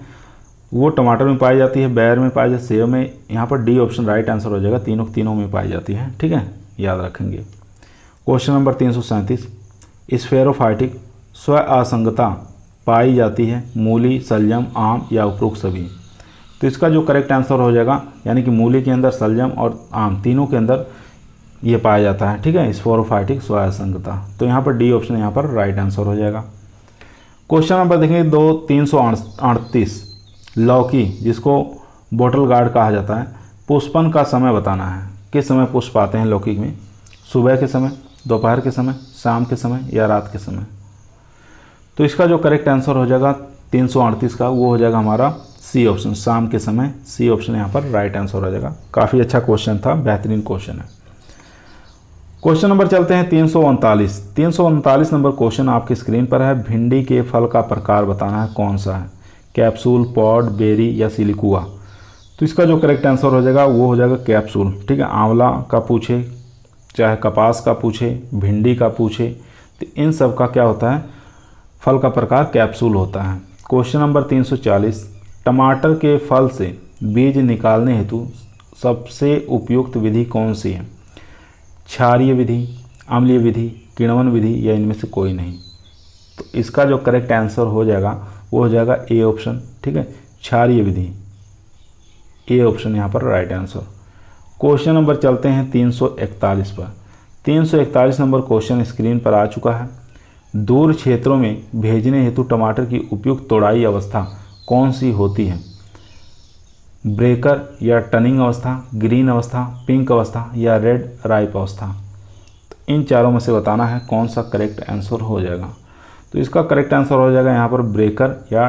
वो टमाटर में पाई जाती है, बैर में पाई जाती है, सेब में। यहाँ पर डी ऑप्शन राइट आंसर हो जाएगा। तीनों में पाई जाती है। ठीक है, याद रखेंगे। क्वेश्चन नंबर 337, स्फेरोफाइटिक स्व असंगतता पाई जाती है। मूली, सलजम, आम या उपरोक्त सभी। तो इसका जो करेक्ट आंसर हो जाएगा, यानी कि मूली के अंदर, सलजम और आम तीनों के अंदर ये पाया जाता है। ठीक है, स्फेरोफाइटिक स्व असंगतता। तो यहाँ पर डी ऑप्शन यहाँ पर राइट आंसर हो जाएगा। क्वेश्चन नंबर देखेंगे 338, लौकी जिसको बॉटल गार्ड कहा जाता है, पुष्पन का समय बताना है। किस समय पुष्प आते हैं लौकी में। सुबह के समय, दोपहर के समय, शाम के समय या रात के समय। तो इसका जो करेक्ट आंसर हो जाएगा 338 का वो हो जाएगा हमारा सी ऑप्शन, शाम के समय। सी ऑप्शन यहाँ पर राइट आंसर हो जाएगा। काफ़ी अच्छा क्वेश्चन था, बेहतरीन क्वेश्चन है। क्वेश्चन नंबर चलते हैं 339। 339 नंबर क्वेश्चन आपकी स्क्रीन पर है। भिंडी के फल का प्रकार बताना है, कौन सा है। कैप्सूल, पॉड, बेरी या सिलिकुआ। तो इसका जो करेक्ट आंसर हो जाएगा वो हो जाएगा कैप्सूल। ठीक है, आंवला का पूछे, चाहे कपास का पूछे, भिंडी का पूछे, तो इन सब का क्या होता है, फल का प्रकार कैप्सूल होता है। क्वेश्चन नंबर 340, टमाटर के फल से बीज निकालने हेतु सबसे उपयुक्त विधि कौन सी है। क्षारीय विधि, अम्लीय विधि, किण्वन विधि या इनमें से कोई नहीं। तो इसका जो करेक्ट आंसर हो जाएगा वो हो जाएगा ए ऑप्शन। ठीक है, क्षारीय विधि, ए ऑप्शन यहाँ पर राइट आंसर। क्वेश्चन नंबर चलते हैं 341 पर। 341 नंबर क्वेश्चन स्क्रीन पर आ चुका है। दूर क्षेत्रों में भेजने हेतु टमाटर की उपयुक्त तोड़ाई अवस्था कौन सी होती है। ब्रेकर या टनिंग अवस्था, ग्रीन अवस्था, पिंक अवस्था या रेड राइप अवस्था। तो इन चारों में से बताना है कौन सा करेक्ट आंसर हो जाएगा। तो इसका करेक्ट आंसर हो जाएगा यहाँ पर ब्रेकर या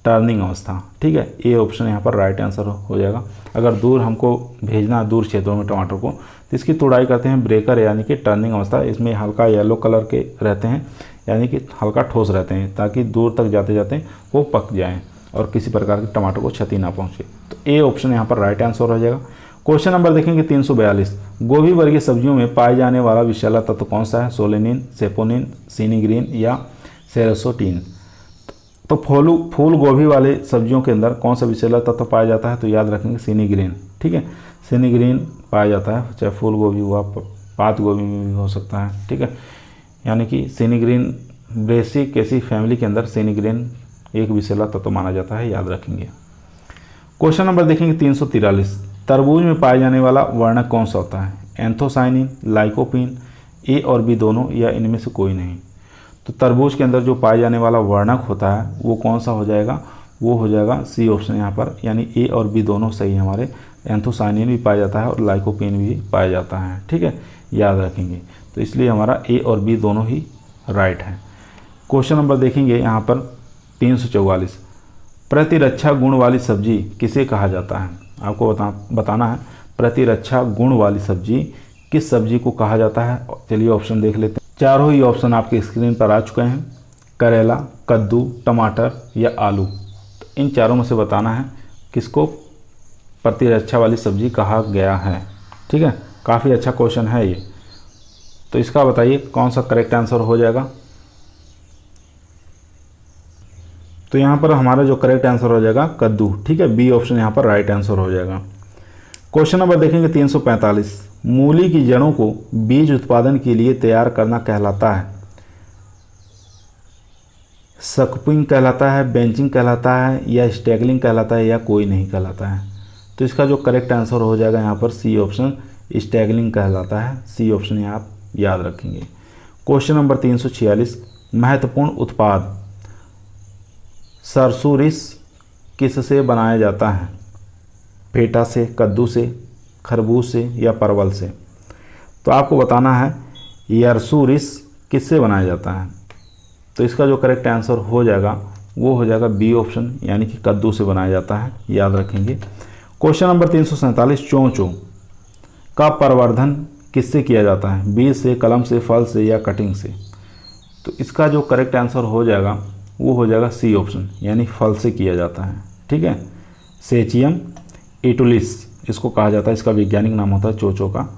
टर्निंग अवस्था, ठीक है। ए ऑप्शन यहाँ पर राइट आंसर हो जाएगा। अगर दूर हमको भेजना है दूर क्षेत्रों में टमाटर को, तो इसकी तुड़ाई करते हैं ब्रेकर यानी कि टर्निंग अवस्था। इसमें हल्का येलो कलर के रहते हैं यानी कि हल्का ठोस रहते हैं, ताकि दूर तक जाते जाते वो पक जाएँ और किसी प्रकार के टमाटर को क्षति ना पहुँचे। तो ए ऑप्शन यहाँ पर राइट आंसर हो जाएगा। क्वेश्चन नंबर देखेंगे 342, गोभी वर्गीय सब्जियों में पाए जाने वाला विषैला तत्व कौन सा है? सोलेनिन, सेपोनिन, सिनिग्रीन या सेरेसोटीन। तो फूल गोभी वाले सब्जियों के अंदर कौन सा विषैला तत्व पाया जाता है? तो याद रखेंगे सिनिग्रीन, ठीक है। सिनिग्रीन पाया जाता है, चाहे फूल गोभी हुआ, पात गोभी में भी हो सकता है, ठीक है। यानी कि सिनिग्रीन ब्रेसिकेसी फैमिली के अंदर सिनिग्रीन एक विषैला तत्व माना जाता है, याद रखेंगे। क्वेश्चन नंबर देखेंगे 343, तरबूज में पाए जाने वाला वर्णक कौन सा होता है? एंथोसाइनिन, लाइकोपीन, ए और बी दोनों या इनमें से कोई नहीं। तो तरबूज के अंदर जो पाए जाने वाला वर्णक होता है वो कौन सा हो जाएगा? वो हो जाएगा सी ऑप्शन यहाँ पर, यानी ए और बी दोनों सही है हमारे। एंथोसाइनिन भी पाया जाता है और लाइकोपीन भी पाया जाता है, ठीक है, याद रखेंगे। तो इसलिए हमारा ए और बी दोनों ही राइट है। क्वेश्चन नंबर देखेंगे यहाँ पर 344, प्रतिरक्षा गुण वाली सब्जी किसे कहा जाता है? आपको बताना है प्रतिरक्षा गुण वाली सब्जी किस सब्जी को कहा जाता है। चलिए ऑप्शन देख लेते हैं। चारों ही ऑप्शन आपके स्क्रीन पर आ चुके हैं, करेला, कद्दू, टमाटर या आलू। तो इन चारों में से बताना है किसको प्रतिरक्षा वाली सब्जी कहा गया है, ठीक है। काफ़ी अच्छा क्वेश्चन है ये। तो इसका बताइए कौन सा करेक्ट आंसर हो जाएगा। तो यहाँ पर हमारा जो करेक्ट आंसर हो जाएगा कद्दू, ठीक है। बी ऑप्शन यहाँ पर राइट आंसर हो जाएगा। क्वेश्चन नंबर देखेंगे 345, मूली की जड़ों को बीज उत्पादन के लिए तैयार करना कहलाता है? सकपिंग कहलाता है, बेंचिंग कहलाता है या स्टैगलिंग कहलाता है या कोई नहीं कहलाता है। तो इसका जो करेक्ट आंसर हो जाएगा यहाँ पर सी ऑप्शन, स्टैगलिंग कहलाता है। सी ऑप्शन यहाँ आप याद रखेंगे। क्वेश्चन नंबर 346, महत्वपूर्ण उत्पाद सरसों किससे बनाया जाता है? पेठा से, कद्दू से, खरबूज से या परवल से। तो आपको बताना है सरसों किससे बनाया जाता है। तो इसका जो करेक्ट आंसर हो जाएगा वो हो जाएगा बी ऑप्शन, यानी कि कद्दू से बनाया जाता है, याद रखेंगे। क्वेश्चन नंबर 347, चोंचो का प्रवर्धन किससे किया जाता है? बीज से, कलम से, फल से या कटिंग से। तो इसका जो करेक्ट आंसर हो जाएगा वो हो जाएगा सी ऑप्शन, यानी फल से किया जाता है, ठीक है। सेचियम एटुलिस इसको कहा जाता है, इसका वैज्ञानिक नाम होता है चोचो का।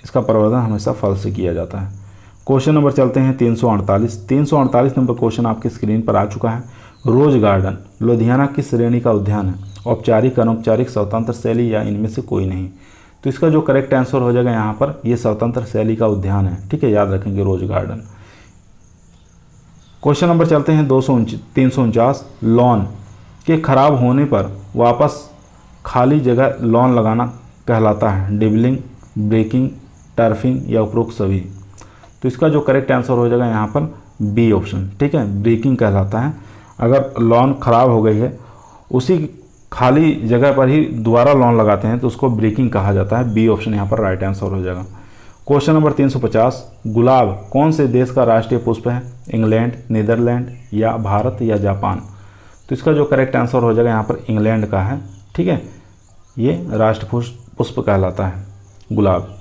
इसका प्रवर्धन हमेशा फल से किया जाता है। क्वेश्चन नंबर चलते हैं 348। 348 नंबर क्वेश्चन आपकी स्क्रीन पर आ चुका है। रोज गार्डन लुधियाना किस श्रेणी का उद्यान है? औपचारिक, अनौपचारिक, स्वतंत्र शैली या इनमें से कोई नहीं। तो इसका जो करेक्ट आंसर हो जाएगा यहाँ पर ये स्वतंत्र शैली का उद्यान है, ठीक है, याद रखेंगे रोज गार्डन। क्वेश्चन नंबर चलते हैं 349, लॉन के खराब होने पर वापस खाली जगह लॉन लगाना कहलाता है? डिबलिंग, ब्रेकिंग, टर्फिंग या उपरोक्त सभी। तो इसका जो करेक्ट आंसर हो जाएगा यहाँ पर बी ऑप्शन, ठीक है, ब्रेकिंग कहलाता है। अगर लॉन खराब हो गई है उसी खाली जगह पर ही दोबारा लॉन लगाते हैं तो उसको ब्रेकिंग कहा जाता है। बी ऑप्शन यहाँ पर राइट आंसर हो जाएगा। क्वेश्चन नंबर 350, गुलाब कौन से देश का राष्ट्रीय पुष्प है? इंग्लैंड, नीदरलैंड या भारत या जापान। तो इसका जो करेक्ट आंसर हो जाएगा यहाँ पर इंग्लैंड का है, ठीक है, ये राष्ट्रीय पुष्प कहलाता है गुलाब।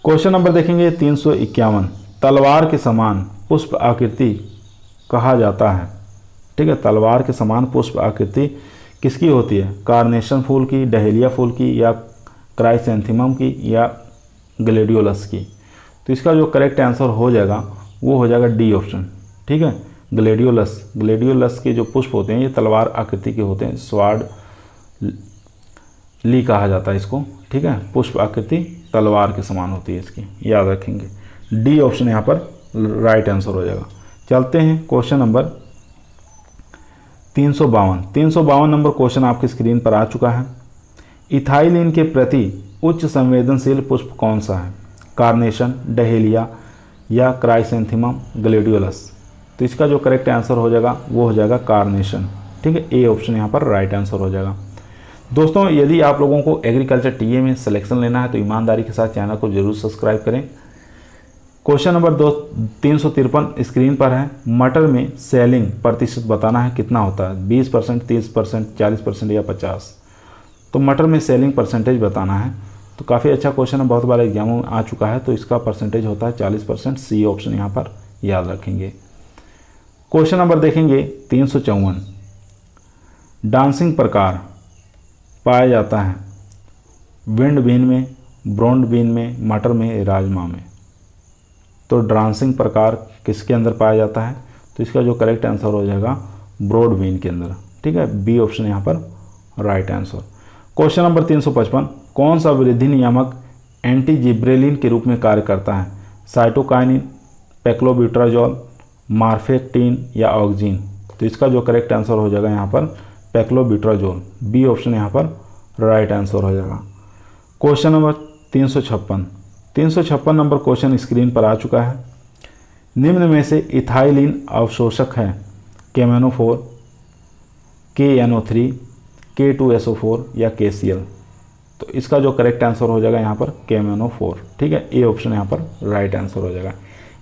क्वेश्चन नंबर देखेंगे 351, तलवार के समान पुष्प आकृति कहा जाता है, ठीक है। तलवार के समान पुष्प आकृति किसकी होती है? कार्नेशन फूल की, डहेलिया फूल की या क्राइसैंथेमम की या ग्लेडियोलस की। तो इसका जो करेक्ट आंसर हो जाएगा वो हो जाएगा डी ऑप्शन, ठीक है, ग्लेडियोलस। ग्लेडियोलस के जो पुष्प होते हैं ये तलवार आकृति के होते हैं, स्वार्ड ली कहा जाता है इसको, ठीक है। पुष्प आकृति तलवार के समान होती है इसकी, याद रखेंगे। डी ऑप्शन यहाँ पर राइट आंसर हो जाएगा। चलते हैं क्वेश्चन नंबर 352। 352 नंबर क्वेश्चन आपकी स्क्रीन पर आ चुका है। इथाइलिन के प्रति उच्च संवेदनशील पुष्प कौन सा है? कार्नेशन, डहेलिया या क्राइसैंथेमम, ग्लेडियोलस। तो इसका जो करेक्ट आंसर हो जाएगा वो हो जाएगा कार्नेशन, ठीक है, ए ऑप्शन यहाँ पर राइट आंसर हो जाएगा। दोस्तों यदि आप लोगों को एग्रीकल्चर टीए में सिलेक्शन लेना है तो ईमानदारी के साथ चैनल को जरूर सब्सक्राइब करें। क्वेश्चन नंबर 353 स्क्रीन पर है। मटर में सेलिंग प्रतिशत बताना है, कितना होता है, 20%, 30%, 40% या 50। तो मटर में सेलिंग परसेंटेज बताना है। तो काफ़ी अच्छा क्वेश्चन है, बहुत बार एग्जामों में आ चुका है। तो इसका परसेंटेज होता है 40%, सी ऑप्शन यहाँ पर याद रखेंगे। क्वेश्चन नंबर देखेंगे 354, डांसिंग प्रकार पाया जाता है विंड बीन में, ब्रॉन्ड बीन में, मटर में, राजमा में। तो डांसिंग प्रकार किसके अंदर पाया जाता है, तो इसका जो करेक्ट आंसर हो जाएगा ब्रॉड बीन के अंदर। ठीक है, बी ऑप्शन यहाँ पर राइट आंसर। क्वेश्चन नंबर 355, कौन सा वृद्धि नियामक एंटी जिब्रेलिन के रूप में कार्य करता है, साइटोकाइनिन, पेक्लोब्यूट्राजोल, मार्फेक्टिन या ऑक्सिन। तो इसका जो करेक्ट आंसर हो जाएगा यहाँ पर पेक्लोब्यूट्राजोल, बी ऑप्शन यहाँ पर राइट आंसर हो जाएगा। Question number 356 number question screen पर आ चुका है। निम्न में से इथाइलिन अवशोषक है, केमेनोफोर, KNO3, K2SO4 या KCl। तो इसका जो करेक्ट आंसर हो जाएगा यहाँ पर केमेनोफोर। ठीक है, ए ऑप्शन यहाँ पर राइट आंसर हो जाएगा।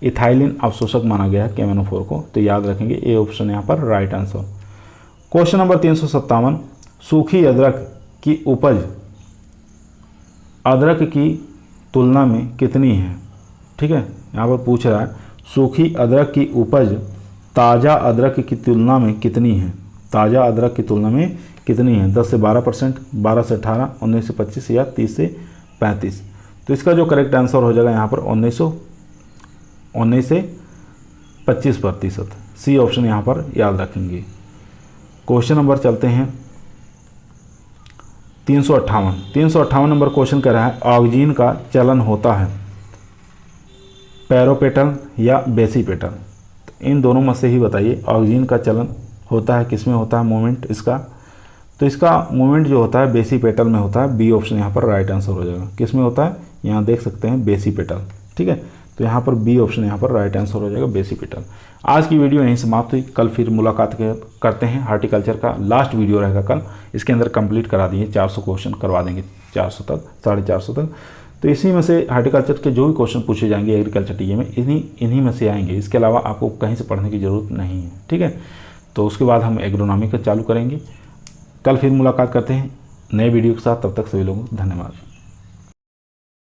इथाइलिन अवशोषक माना गया है केमेनोफोर को, तो याद रखेंगे ए ऑप्शन यहाँ पर राइट आंसर। क्वेश्चन नंबर 357, सूखी अदरक की उपज अदरक की तुलना में कितनी है। ठीक है, यहाँ पर पूछ रहा है सूखी अदरक की उपज ताज़ा अदरक की तुलना में कितनी है, ताज़ा अदरक की तुलना में कितनी है, 10 से 12%, 12 से 18, 19 से 25 या 30 से 35। तो इसका जो करेक्ट आंसर हो जाएगा यहाँ पर 19 से 25%, सी ऑप्शन यहाँ पर याद रखेंगे। क्वेश्चन नंबर चलते हैं 358 नंबर क्वेश्चन कह रहा है ऑक्सिन का चलन होता है पैरोपेटल या बेसिपेटल। तो इन दोनों में से ही बताइए ऑक्सिन का चलन होता है किस में होता है मूवमेंट इसका। तो इसका मूवमेंट जो होता है बेसिपेटल में होता है, बी ऑप्शन यहाँ पर राइट आंसर हो जाएगा। किस में होता है, यहाँ देख सकते हैं बेसिपेटल। ठीक है, तो यहाँ पर बी ऑप्शन यहाँ पर राइट आंसर हो जाएगा बेसिपेटल। आज की वीडियो यहीं समाप्त हुई। कल फिर मुलाकात करते हैं। हार्टिकल्चर का लास्ट वीडियो रहेगा कल, इसके अंदर कंप्लीट करा दिए 400 क्वेश्चन करवा देंगे, 400 तक, 450 तक। तो इसी में से हार्टिकल्चर के जो भी क्वेश्चन पूछे जाएंगे एग्रीकल्चर टीए में इन्हीं में से आएंगे। इसके अलावा आपको कहीं से पढ़ने की ज़रूरत नहीं है। ठीक है, तो उसके बाद हम एग्रोनॉमी का चालू करेंगे। कल फिर मुलाकात करते हैं नए वीडियो के साथ। तब तक सभी लोगों को धन्यवाद।